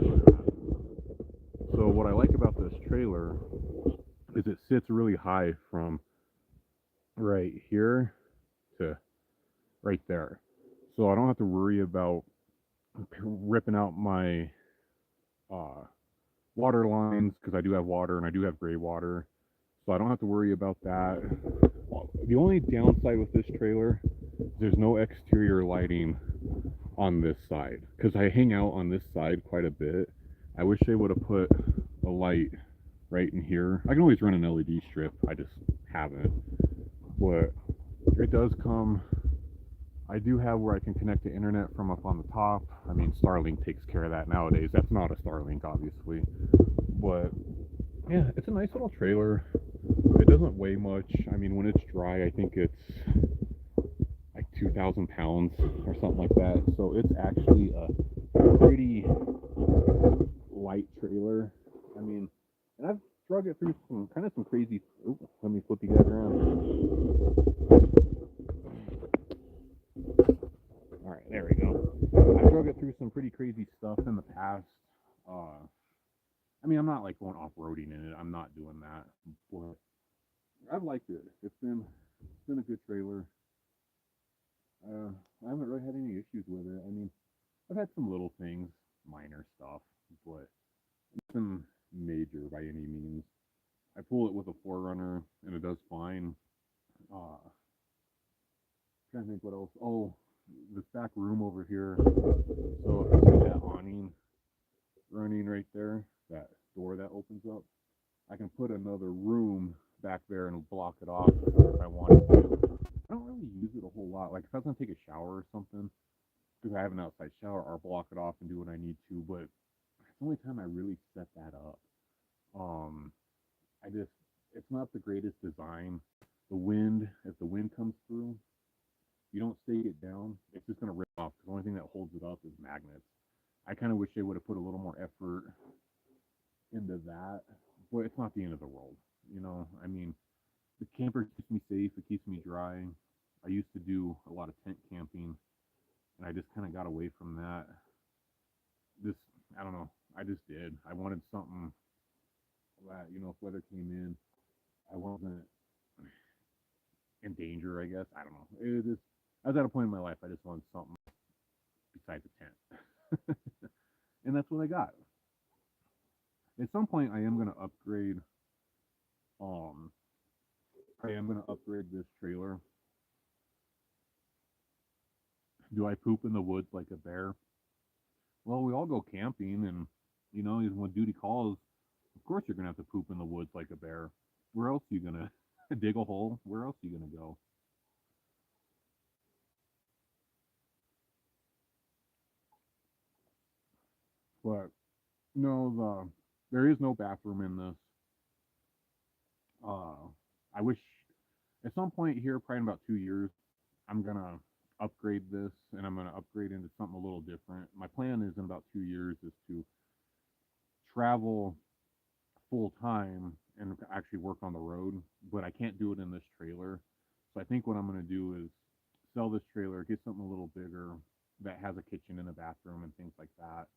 So what I like about this trailer is it sits really high from right here to right there. So I don't have to worry about ripping out my water lines, because I do have water and I do have gray water. So I don't have to worry about that. The only downside with this trailer is there's no exterior lighting on this side, because I hang out on this side quite a bit. I wish they would have put a light right in here. I can always run an LED strip, I just haven't. But it does come I do have where I can connect to internet from up on the top. I mean, Starlink takes care of that nowadays. That's not a Starlink, obviously, but yeah, it's a nice little trailer. It doesn't weigh much. I mean, when it's dry, I think it's like 2,000 pounds or something like that. So it's actually a pretty light trailer. I mean, and I've drug it through some crazy. Ooh, let me flip you guys around. All right, there we go. I drug it through some pretty crazy stuff in the past. I mean, I'm not like going off roading in it. I'm not doing that, but I've liked it. It's been a good trailer. I haven't really had any issues with it. I mean, I've had some little things, minor stuff, but nothing major by any means. I pull it with a forerunner and it does fine. Trying to think what else. Oh, this back room over here. So if you see that awning running right there, that door that opens up, I can put another room back there and block it off if I wanted to. I don't really use it a whole lot. Like if I was gonna take a shower or something, because I have an outside shower, I'll block it off and do what I need to. But it's the only time I really set that up. Um, I just it's not the greatest design. The wind, if the wind comes through, you don't stake it down, it's just gonna rip off. The only thing that holds it up is magnets. I kind of wish they would have put a little more effort into that, but it's not the end of the world. I mean, the camper keeps me safe. It keeps me dry. I used to do a lot of tent camping, and I just kind of got away from that. This, I don't know. I just did. I wanted something that, if weather came in, I wasn't in danger. I guess I don't know. It just, I was at a point in my life I just wanted something besides a tent, and that's what I got. At some point, I am gonna upgrade. Um, I am gonna upgrade this trailer. Do I poop in the woods like a bear? Well, we all go camping, and when duty calls, of course you're gonna have to poop in the woods like a bear. Where else are you gonna dig a hole? Where else are you gonna go? But no, there is no bathroom in this. Uh, I wish at some point here, probably in about 2 years, I'm gonna upgrade this, and I'm gonna upgrade into something a little different. My plan is in about 2 years is to travel full time and actually work on the road, but I can't do it in this trailer. So I think what I'm going to do is sell this trailer, get something a little bigger that has a kitchen and a bathroom and things like that,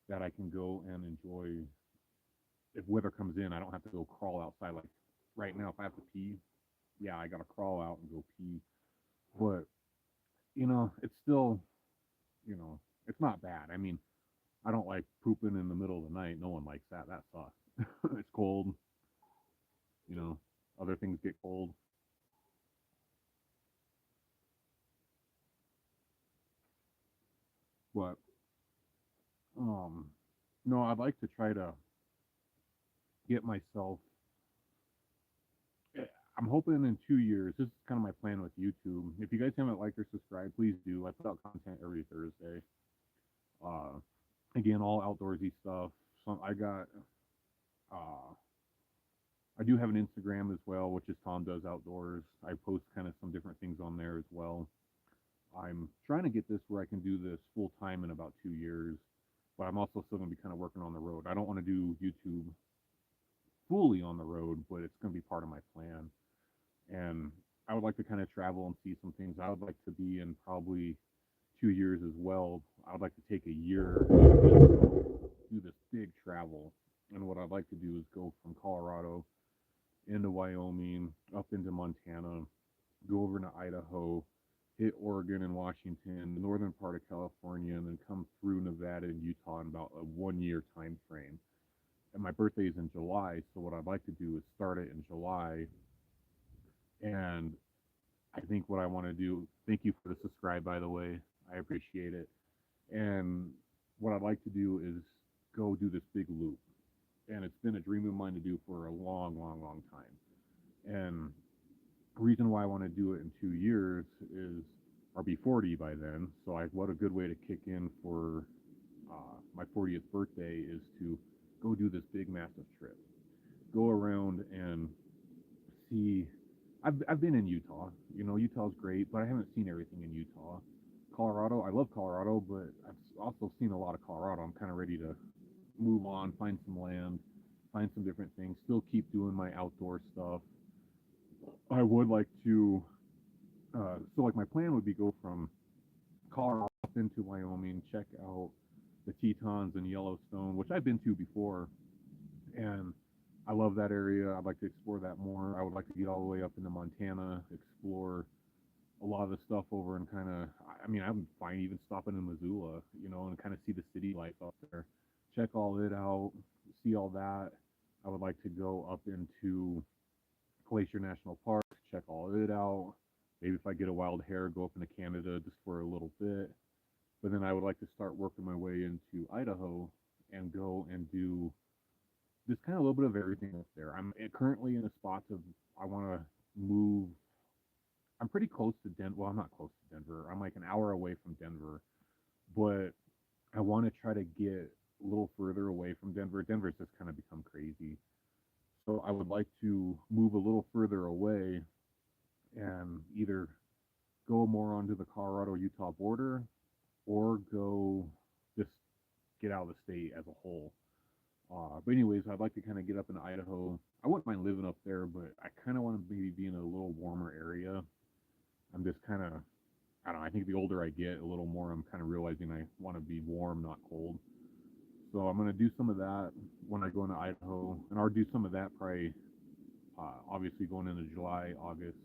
that I can go and enjoy. If weather comes in, I don't have to go crawl outside. Like right now, if I have to pee, yeah, I got to crawl out and go pee. But, it's still, you know, it's not bad. I mean, I don't like pooping in the middle of the night. No one likes that. That sucks. It's cold, you know, other things get cold. But um no, I'd like to try to get myself eh, I'm hoping in 2 years. This is kind of my plan with YouTube. If you guys haven't liked or subscribed, please do. I put out content every Thursday. Uh Again, all outdoorsy stuff. Some I got uh I do have an Instagram as well, which is Tom Does Outdoors. I post kind of some different things on there as well. I'm trying to get this where I can do this full time in about 2 years, but I'm also still going to be kind of working on the road. I don't want to do YouTube fully on the road, but it's going to be part of my plan. And I would like to kind of travel and see some things. I would like to be in probably 2 years as well. I would like to take a year, do this big travel. And what I'd like to do is go from Colorado into Wyoming, up into Montana, go over to Idaho, hit Oregon and Washington, the northern part of California, and then come through Nevada and Utah in about a 1 year time frame. And my birthday is in July, so what I'd like to do is start it in July. And I think what I want to do, thank you for the subscribe, by the way. I appreciate it. And what I'd like to do is go do this big loop. And it's been a dream of mine to do for a long, long, long time. And the reason why I want to do it in 2 years is or be 40 by then. So what a good way to kick in for my 40th birthday is to go do this big massive trip. Go around and see. I've been in Utah. Utah's great, but I haven't seen everything in Utah. Colorado, I love Colorado, but I've also seen a lot of Colorado. I'm kind of ready to move on, find some land, find some different things. Still keep doing my outdoor stuff. I would like to. So like my plan would be go from Colorado up into Wyoming, check out the Tetons and Yellowstone, which I've been to before, and I love that area. I'd like to explore that more. I would like to get all the way up into Montana, explore a lot of the stuff over and kind of, I mean, I'm fine even stopping in Missoula, and kind of see the city life up there, check all it out, see all that. I would like to go up into Glacier National Park, check all it out. Maybe if I get a wild hair, go up into Canada just for a little bit. But then I would like to start working my way into Idaho and go and do just kind of a little bit of everything up there. I'm currently in a spot of I want to move. I'm pretty close to Denver. Well, I'm not close to Denver. I'm like an hour away from Denver, but I want to try to get a little further away from Denver. Denver's just kind of become crazy. So I would like to move a little further away and either go more onto the Colorado Utah border or go just get out of the state as a whole. But anyways, I'd like to kind of get up in Idaho. I wouldn't mind living up there, but I kind of want to maybe be in a little warmer area. I'm just kind of, I don't know. I think the older I get, a little more I'm kind of realizing I want to be warm, not cold. So I'm gonna do some of that when I go into Idaho, and I'll do some of that probably, obviously going into July, August,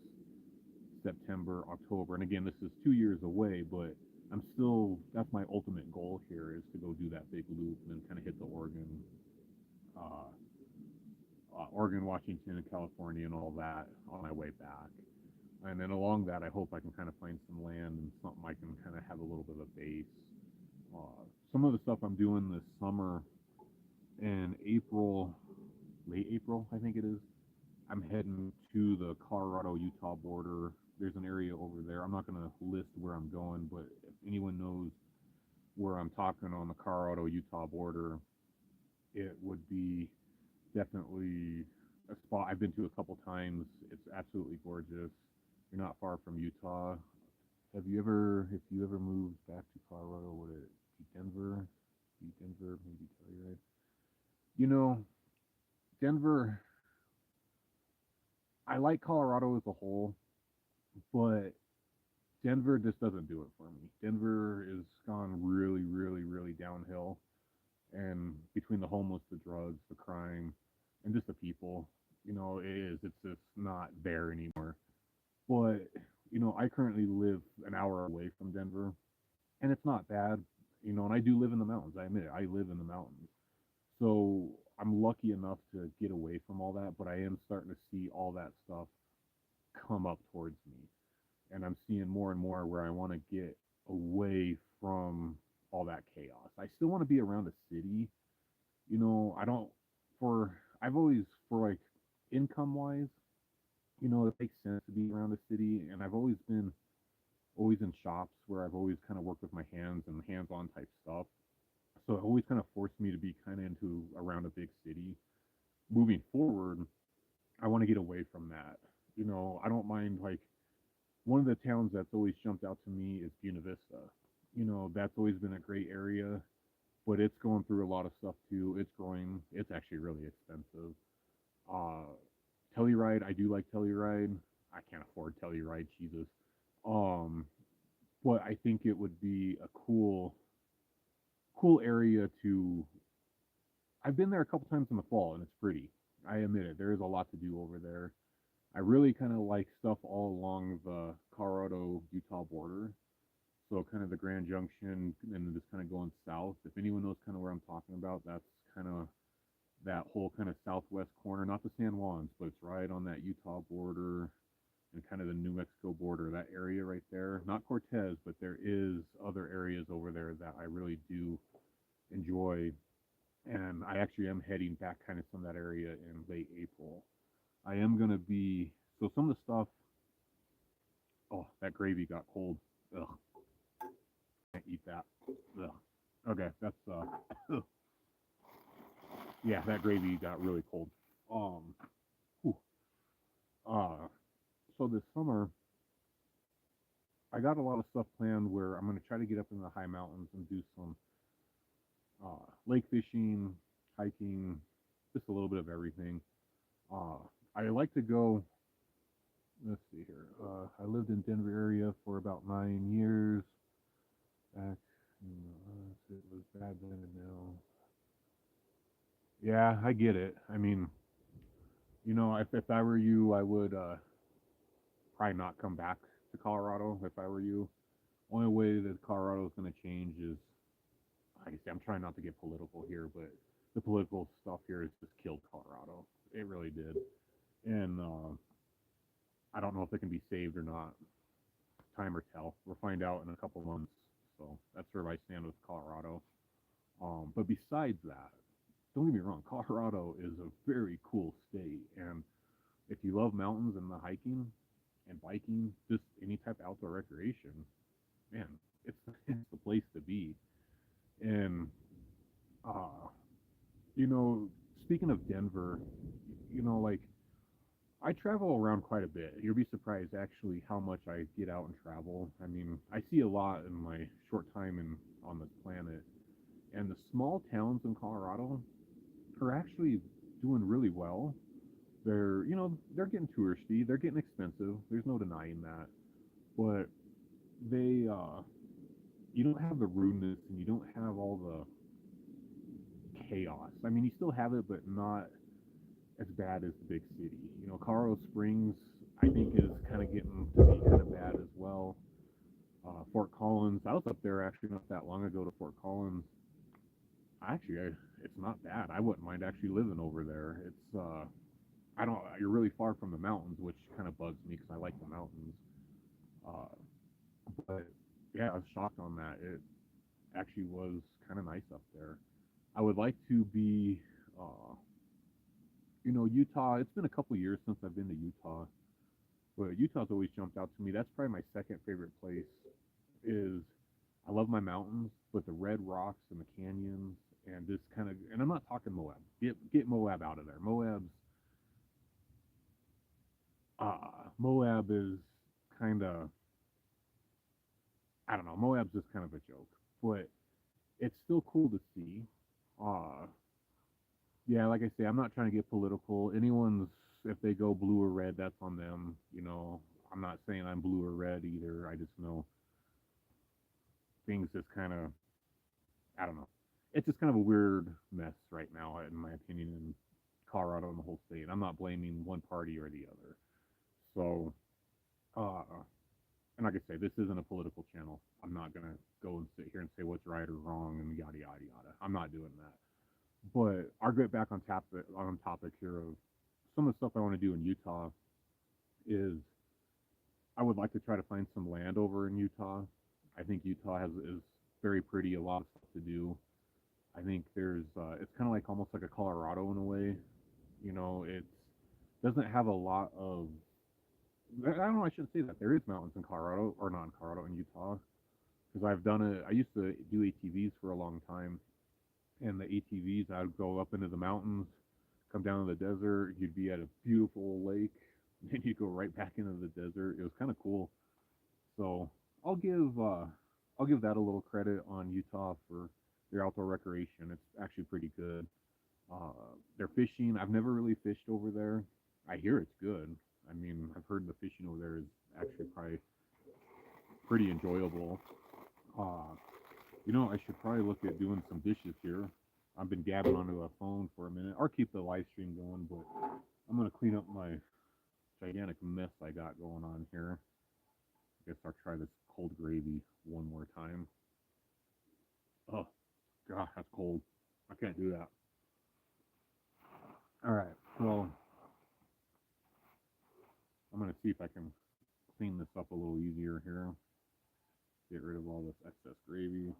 September, October. And again, this is 2 years away, but I'm still, that's my ultimate goal here is to go do that big loop and then kind of hit the uh, Oregon, Washington, and California, and all that on my way back. And then along that, I hope I can kind of find some land and something I can kind of have a little bit of a base. Some of the stuff I'm doing this summer in April, late April, I think it is. I'm heading to the Colorado Utah border. There's an area over there. I'm not going to list where I'm going, but if anyone knows where I'm talking on the Colorado Utah border, it would be definitely a spot I've been to a couple times. It's absolutely gorgeous. You're not far from Utah. If you ever moved back to Colorado, would it be Denver? Be Denver, maybe Telluride. You know, Denver, I like Colorado as a whole, but Denver just doesn't do it for me. Denver has gone really, really, really downhill. And between the homeless, the drugs, the crime, and just the people, it's just not there anymore. But, I currently live an hour away from Denver, and it's not bad, and I do live in the mountains. I admit it, I live in the mountains. So I'm lucky enough to get away from all that, but I am starting to see all that stuff come up towards me. And I'm seeing more and more where I want to get away from all that chaos. I still want to be around a city. I don't, I've always, for like income wise, it makes sense to be around a city. And I've always in shops where I've always kind of worked with my hands and hands on type stuff. So it always kind of forced me to be kind of into around a big city. Moving forward, I want to get away from that. I don't mind like one of the towns that's always jumped out to me is Buena Vista. That's always been a great area, but it's going through a lot of stuff too. It's growing. It's actually really expensive. Uh, Telluride, I do like Telluride. I can't afford Telluride, Jesus. Um, but I think it would be a cool area to. I've been there a couple times in the fall, and it's pretty. I admit it. There is a lot to do over there. I really kind of like stuff all along the Colorado Utah border. So kind of the Grand Junction and then just kind of going south. If anyone knows kind of where I'm talking about, that's kind of that whole kind of southwest corner, not the San Juans, but it's right on that Utah border and kind of the New Mexico border, that area right there. Not Cortez, but there is other areas over there that I really do enjoy. And I actually am heading back kind of from that area in late April. I am going to be, so some of the stuff, oh, that gravy got cold. Ugh, can't eat that. Ugh. Okay, that's yeah, that gravy got really cold. Um, whew. uh, so this summer I got a lot of stuff planned where I'm gonna try to get up in the high mountains and do some lake fishing, hiking, just a little bit of everything. Uh, I like to go. Let's see here. I lived in Denver area for about 9 years. Back, it was bad then and now. Yeah, I get it. I mean, if I were you, I would probably not come back to Colorado. If I were you, only way that Colorado is going to change is, like I say, I'm trying not to get political here, but the political stuff here has just killed Colorado. It really did, and I don't know if it can be saved or not. Time or tell. We'll find out in a couple months. So that's where I stand with Colorado. But besides that, don't get me wrong, Colorado is a very cool state, and if you love mountains and the hiking and biking, just any type of outdoor recreation, man, it's it's the place to be. And uh, you know, speaking of Denver, like I travel around quite a bit. You'll be surprised actually how much I get out and travel. I mean, I see a lot in my short time on this planet. And the small towns in Colorado are actually doing really well. They're getting touristy, they're getting expensive. There's no denying that. But they you don't have the rudeness and you don't have all the chaos. I mean, you still have it, but not as bad as the big city. Colorado Springs, I think, is kind of getting to be kind of bad as well. Fort Collins, I was up there actually not that long ago to Fort Collins. Actually, it's not bad. I wouldn't mind actually living over there. I don't, you're really far from the mountains, which kind of bugs me because I like the mountains. Uh, but yeah, I was shocked on that. It actually was kind of nice up there. I would like to be, uh, Utah. It's been a couple years since I've been to Utah, but Utah's always jumped out to me. That's probably my second favorite place. Is I love my mountains, but the red rocks and the canyons and this kind of, and I'm not talking Moab. Get Moab out of there. Moab is kind of, I don't know. Moab's just kind of a joke, but it's still cool to see. Uh, yeah, like I say, I'm not trying to get political. Anyone's, if they go blue or red, that's on them. I'm not saying I'm blue or red either. I just know things just kind of, I don't know. It's just kind of a weird mess right now, in my opinion, in Colorado and the whole state. I'm not blaming one party or the other. So, uh, and like I say, this isn't a political channel. I'm not gonna go and sit here and say what's right or wrong and yada yada yada. I'm not doing that. But I'll get back on topic here of some of the stuff I want to do in Utah. Is I would like to try to find some land over in Utah. I think Utah is very pretty, a lot of stuff to do. I think it's kind of like almost like a Colorado in a way. It doesn't have a lot of, I don't know, I shouldn't say that. There is mountains in Colorado, or not in Colorado, in Utah, because I've done it. I used to do ATVs for a long time, and the ATVs, I'd go up into the mountains, come down to the desert. You'd be at a beautiful lake, and then you'd go right back into the desert. It was kind of cool. So I'll give uh, I'll give that a little credit on Utah for their outdoor recreation. It's actually pretty good. Their fishing, I've never really fished over there. I hear it's good. I mean, I've heard the fishing over there is actually probably pretty enjoyable. Uh, I should probably look at doing some dishes here. I've been gabbing onto a phone for a minute, or keep the live stream going, but I'm gonna clean up my gigantic mess I got going on here. I guess I'll try this cold gravy one more time. Oh, God, that's cold. I can't do that. All right, well, I'm gonna see if I can clean this up a little easier here. Get rid of all this excess gravy.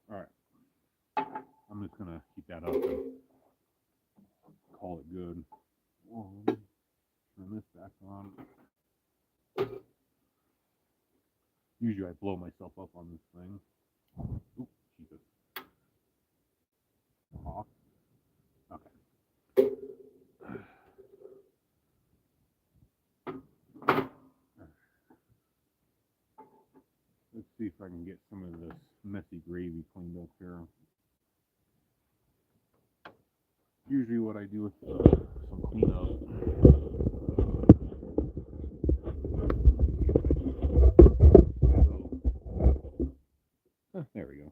All right, I'm just gonna heat that up and call it good. 1, this back on. Usually I blow myself up on this thing. Oop, Jesus. Off. Okay. Let's see if I can get some of this messy gravy cleaned up here. Usually what I do with some cleanup. There we go.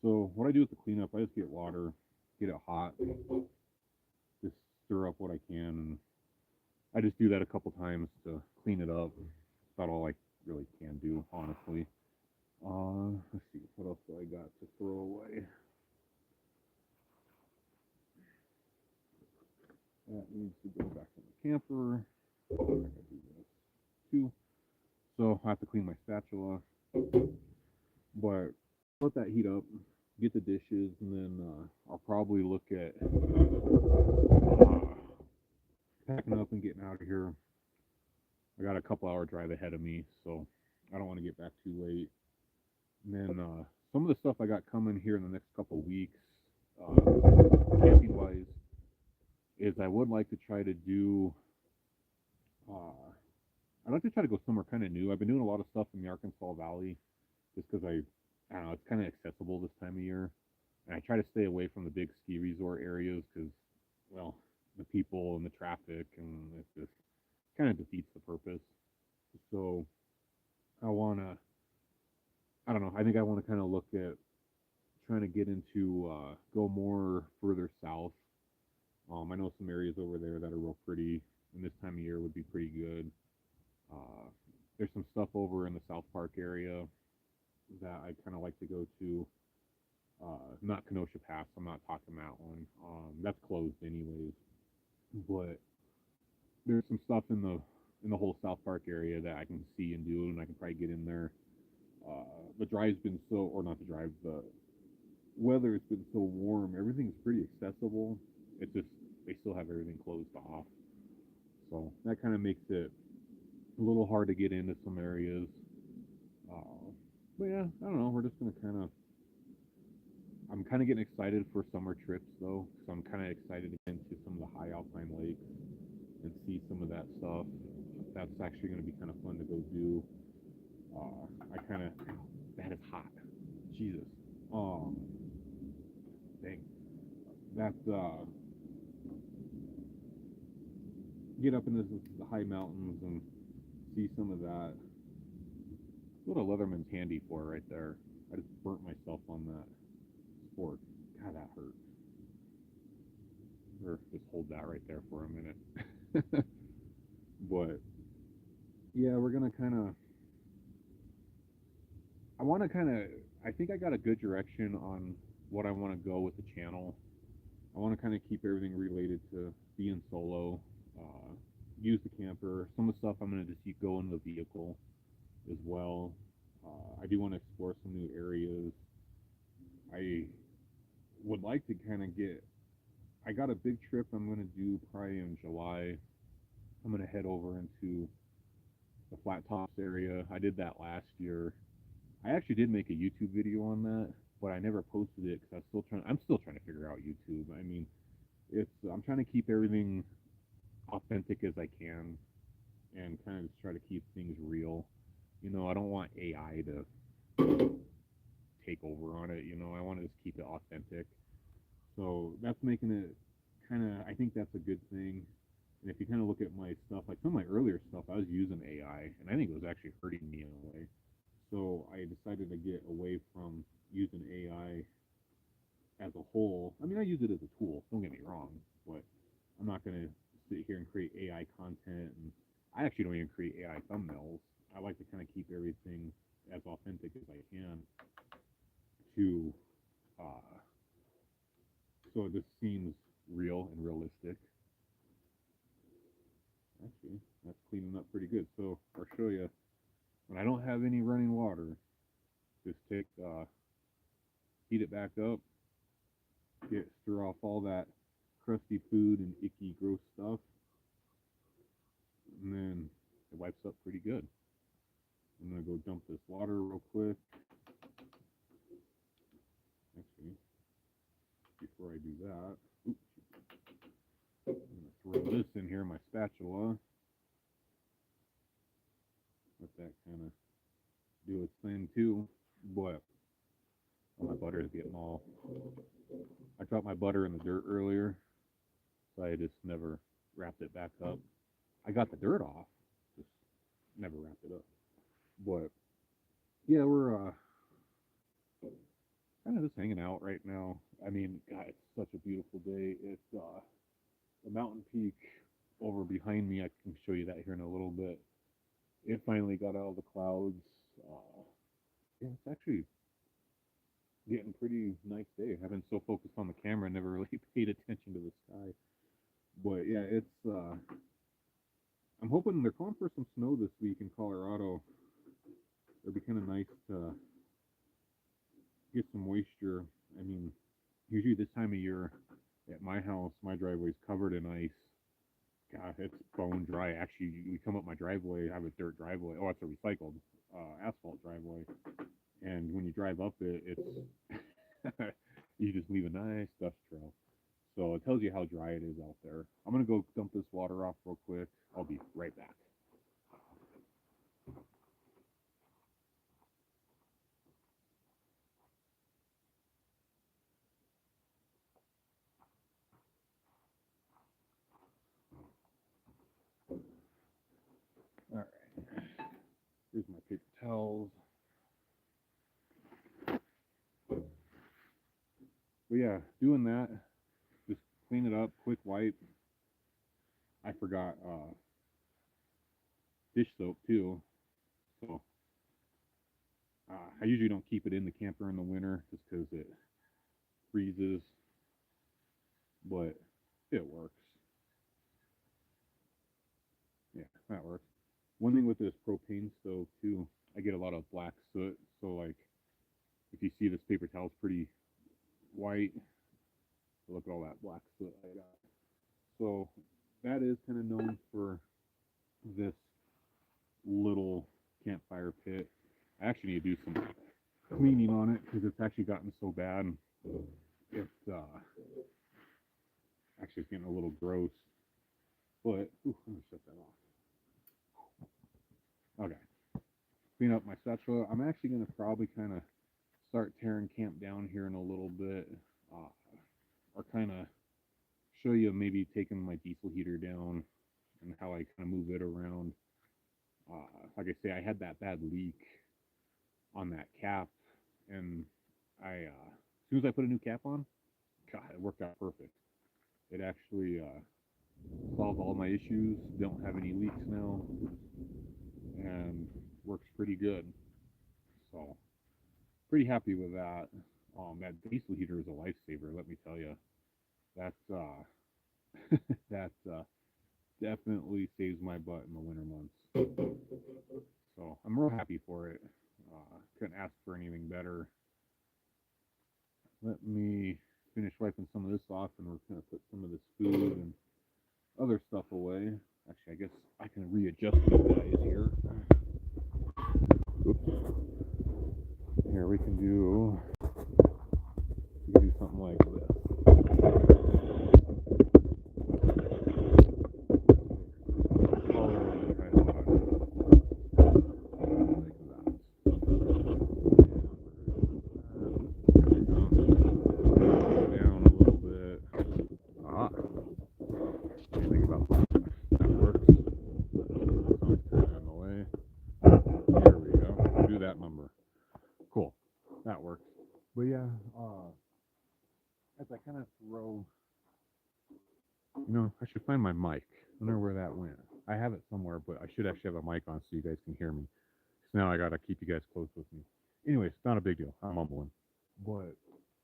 So what I do with the cleanup, I just get water, get it hot, just stir up what I can, and I just do that a couple times to clean it up. That's about all I really can do, honestly. Let's see, what else do I got to throw away? That needs to go back in the camper. I gotta do this too. So I have to clean my spatula, but let that heat up, get the dishes, and then I'll probably look at packing up and getting out of here. I got a couple hour drive ahead of me, so I don't want to get back too late. And then some of the stuff I got coming here in the next couple weeks, camping wise, is I would like to try to do. I'd like to try to go somewhere kind of new. I've been doing a lot of stuff in the Arkansas Valley, just because I don't know, it's kind of accessible this time of year, and I try to stay away from the big ski resort areas because, well, the people and the traffic, and it just kind of defeats the purpose. So I want to, I don't know, I think I want to kind of look at trying to get into, go more further south. I know some areas over there that are real pretty, and this time of year would be pretty good. There's some stuff over in the South Park area that I kind of like to go to. Not Kenosha Pass, I'm not talking that one. That's closed anyways. But there's some stuff in the whole South Park area that I can see and do, and I can probably get in there. The drive's been so, or not the drive, the weather's been so warm. Everything's pretty accessible. It's just they still have everything closed off, so that kind of makes it a little hard to get into some areas. But yeah, I don't know. We're just gonna kind of. I'm kind of getting excited for summer trips though, so I'm kind of excited to get into some of the high alpine lakes and see some of that stuff. That's actually going to be kind of fun to go do. I kind of, that is hot. Jesus. Dang. That, get up into the high mountains and see some of that. That's what a Leatherman's handy for right there. I just burnt myself on that sport. God, that hurt. Or just hold that right there for a minute. But yeah, we're gonna kind of. I want to kind of. I think I got a good direction on what I want to go with the channel. I want to kind of keep everything related to being solo. Use the camper. Some of the stuff I'm gonna just go in the vehicle as well. I do want to explore some new areas. I would like to kind of get. I got a big trip I'm gonna do probably in July. I'm gonna head over into the Flat Tops area. I did that last year. I actually did make a YouTube video on that, but I never posted it because I'm still trying to figure out YouTube. I mean, I'm trying to keep everything authentic as I can, and kind of just try to keep things real. I don't want AI to take over on it. I want to just keep it authentic. So that's making it kind of. I think that's a good thing. And if you kind of look at my stuff, like some of my earlier stuff, I was using AI, and I think it was actually hurting me in a way. So I decided to get away from using AI as a whole. I mean, I use it as a tool, don't get me wrong, but I'm not going to sit here and create AI content. And I actually don't even create AI thumbnails. I like to kind of keep everything as authentic as I can to, so it just seems real and realistic. Actually, that's cleaning up pretty good. So I'll show you when I don't have any running water. Just heat it back up, stir off all that crusty food and icky, gross stuff. and then it wipes up pretty good. I'm gonna go dump this water real quick. Actually, before I do that, oops, I'm gonna throw this in here, my spatula. Let that kind of do its thing too. But my butter is getting all. I dropped my butter in the dirt earlier, so I just never wrapped it back up. I got the dirt off, just never wrapped it up. But yeah, we're kind of just hanging out right now. I mean, God, it's such a beautiful day. It's the mountain peak over behind me. I can show you that here in a little bit. It finally got out of the clouds. Yeah, it's actually getting pretty nice day. I've been so focused on the camera, I never really paid attention to the sky. But yeah, it's. I'm hoping they're calling for some snow this week in Colorado. It'd be kind of nice to get some moisture. I mean, usually this time of year at my house, my driveway's covered in ice. God, it's bone dry. Actually, you come up my driveway, I have a dirt driveway. Oh, it's a recycled asphalt driveway. And when you drive up it, it's you just leave a nice dust trail. So it tells you how dry it is out there. I'm gonna go dump this water off real quick. I'll be right back. All right. Here's my paper towels. But yeah, doing that, just clean it up, quick wipe. I forgot dish soap too, so I usually don't keep it in the camper in the winter just because it freezes, but it works. Yeah, that works. One thing with this propane stove too, I get a lot of black soot. So like, if you see this paper towel's pretty white, look at all that black soot I got. So that is kind of known for this little campfire pit. I actually need to do some cleaning on it because it's actually gotten so bad. It's actually getting a little gross. But ooh, I'm gonna shut that off. Okay, clean up my spatula. I'm actually gonna probably kind of start tearing camp down here in a little bit, or kind of show you maybe taking my diesel heater down and how I kind of move it around. Like I say, I had that bad leak on that cap, and as soon as I put a new cap on, God, it worked out perfect. It actually solved all my issues. Don't have any leaks now, and works pretty good. So pretty happy with that. That diesel heater is a lifesaver. Let me tell you, that's that definitely saves my butt in the winter months. So I'm real happy for it. Couldn't ask for anything better. Let me finish wiping some of this off, and we're gonna put some of this food and other stuff away. Actually, I guess I can readjust these guys here. Oops. Here we can do something like this. Cool. That works. But yeah, as I kind of throw, I should find my mic. I don't know where that went. I have it somewhere, but I should actually have a mic on so you guys can hear me. So now I gotta keep you guys close with me. Anyways, not a big deal. I'm mumbling. But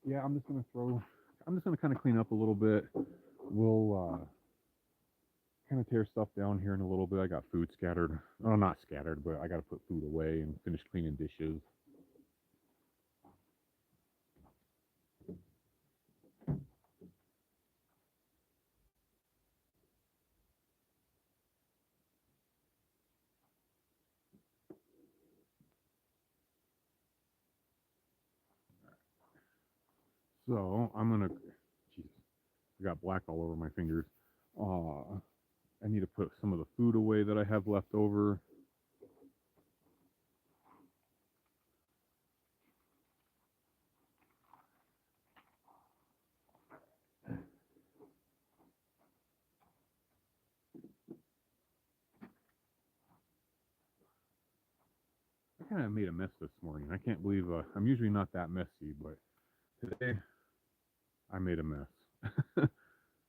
yeah, I'm just gonna kind of clean up a little bit. We'll kind of tear stuff down here in a little bit. I got food scattered. Oh, not scattered, but I gotta put food away and finish cleaning dishes. So I'm gonna, jeez, I got black all over my fingers. I need to put some of the food away that I have left over. I kind of made a mess this morning. I can't believe I'm usually not that messy, but today I made a mess.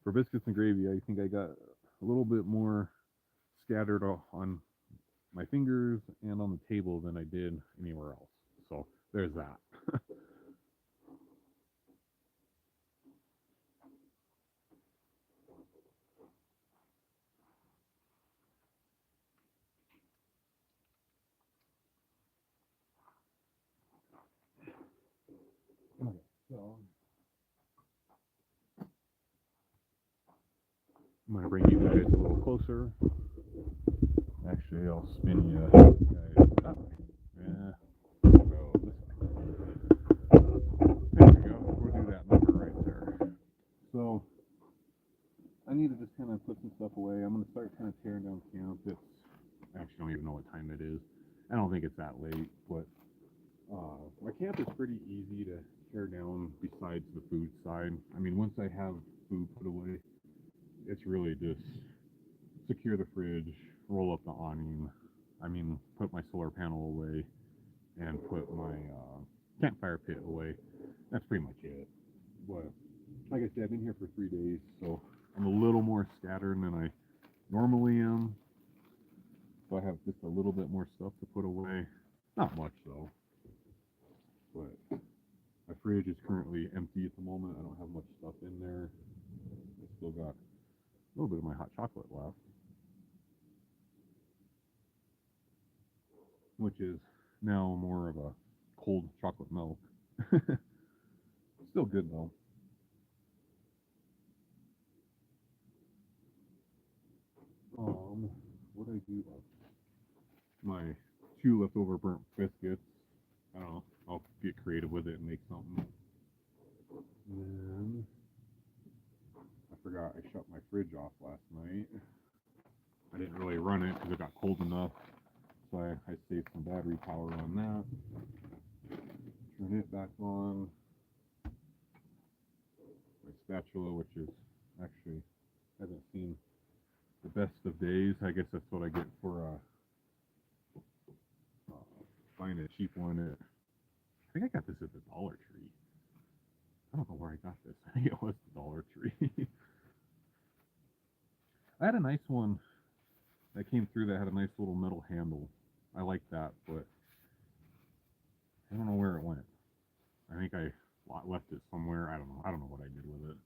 For biscuits and gravy, I think I got a little bit more scattered on my fingers and on the table than I did anywhere else. So there's that. Okay, so I'm gonna bring you guys a little closer. Actually, I'll spin you guys that way. Yeah. Go this way. There we go. We'll do that number right there. So I need to just kind of put some stuff away. I'm gonna start kind of tearing down camp. It's actually I don't even know what time it is. I don't think it's that late, but my camp is pretty easy to tear down besides the food side. I mean, once I have food put away, it's really just secure the fridge, roll up the awning. I mean, put my solar panel away and put my campfire pit away. That's pretty much it. But like I said, I've been here for 3 days, so I'm a little more scattered than I normally am. So I have just a little bit more stuff to put away. Not much though. But my fridge is currently empty at the moment. I don't have much stuff in there. I still got a little bit of my hot chocolate left, which is now more of a cold chocolate milk. Still good though. What I do? My two leftover burnt biscuits. I don't know. I'll get creative with it and make something. And then I forgot I shut my fridge off last night. I didn't really run it because it got cold enough, so I saved some battery power on that. Turn it back on. My spatula, which is actually hasn't seen the best of days. I guess that's what I get for buying a cheap one. I think I got this at the Dollar Tree. I don't know where I got this. I think it was the Dollar Tree. I had a nice one that came through that had a nice little metal handle. I like that, but I don't know where it went. I think I left it somewhere. I don't know. I don't know what I did with it.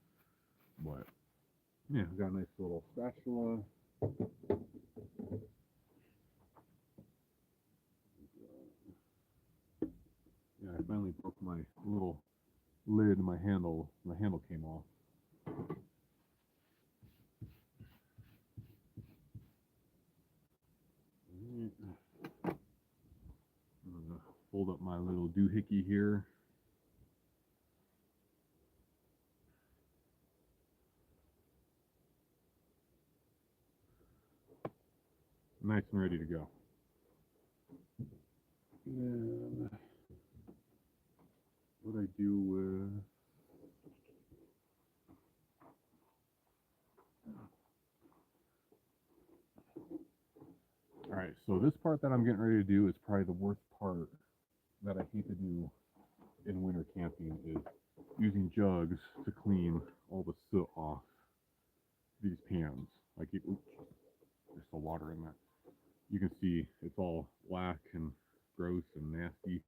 But yeah, we got a nice little spatula. Yeah, I finally broke my little lid. My handle came off. I'm gonna fold up my little doohickey here. Nice and ready to go. And what I do with all right, so this part that I'm getting ready to do is probably the worst part that I hate to do in winter camping is using jugs to clean all the soot off these pans. Like, oops, there's still water in that. You can see it's all black and gross and nasty.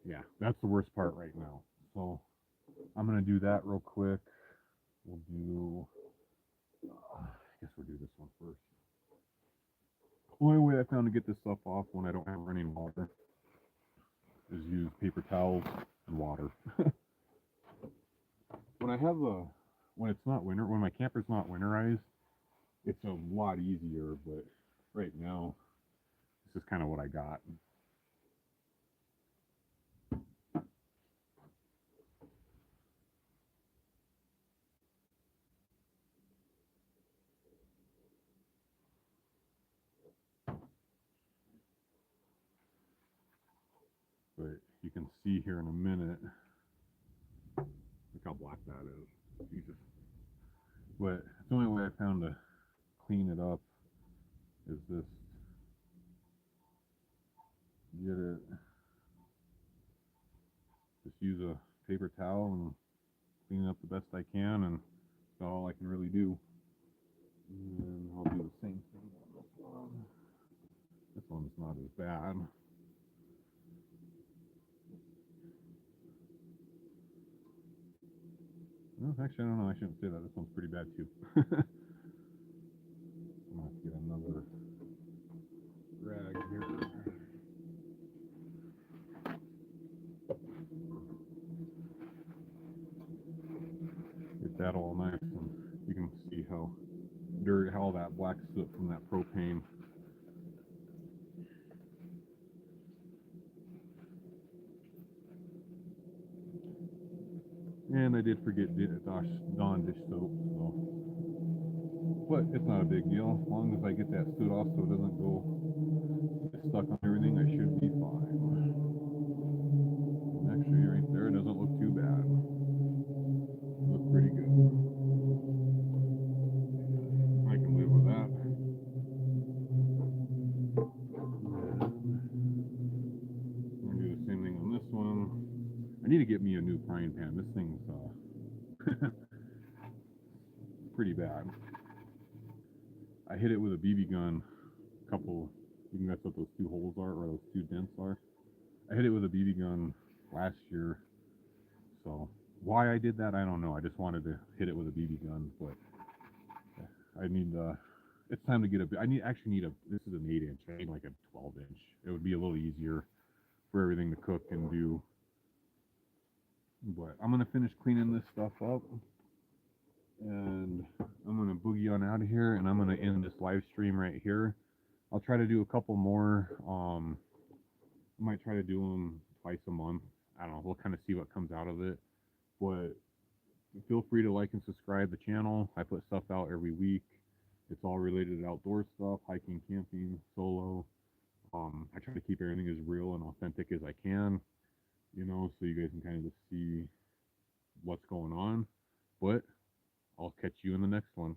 Yeah, that's the worst part right now. So I'm gonna do that real quick. We'll do. I guess we'll do this one first. The only way I found to get this stuff off when I don't have running water is use paper towels and water. when I have a when it's not winter, when my camper's not winterized, it's a lot easier. But right now, this is kind of what I got. But you can see here in a minute, look how black that is. Jesus. But the only way I found to clean it up is this. Get it. Just use a paper towel and clean it up the best I can, and that's all I can really do. And I'll do the same thing on this one. This one's not as bad. Well, actually, I don't know. I shouldn't say that. This one's pretty bad too. I'm gonna have to get another rag here. Get that all nice, and you can see how dirt, how that black soot from that propane. And I did forget Dawn dish soap, so. But it's not a big deal. As long as I get that soot off so it doesn't go get stuck on everything, I should be fine. And actually, right there, it doesn't look too bad. It looks pretty good. I can live with that. I'm gonna do the same thing on this one. I need to get me a new frying pan. This thing's pretty bad. I hit it with a BB gun. You can guess what those two holes are, or those two dents are. I hit it with a BB gun last year. So why I did that, I don't know. I just wanted to hit it with a BB gun, but I need it's time to get actually need this is an 8-inch. I need like a 12-inch. It would be a little easier for everything to cook and do. But I'm gonna finish cleaning this stuff up, and I'm gonna boogie on out of here, and I'm gonna end this live stream right here. I'll try to do a couple more. I might try to do them twice a month. I don't know. We'll kind of see what comes out of it. But feel free to like and subscribe the channel. I put stuff out every week. It's all related to outdoor stuff, hiking, camping, solo. I try to keep everything as real and authentic as I can, so you guys can kind of just see what's going on. But I'll catch you in the next one.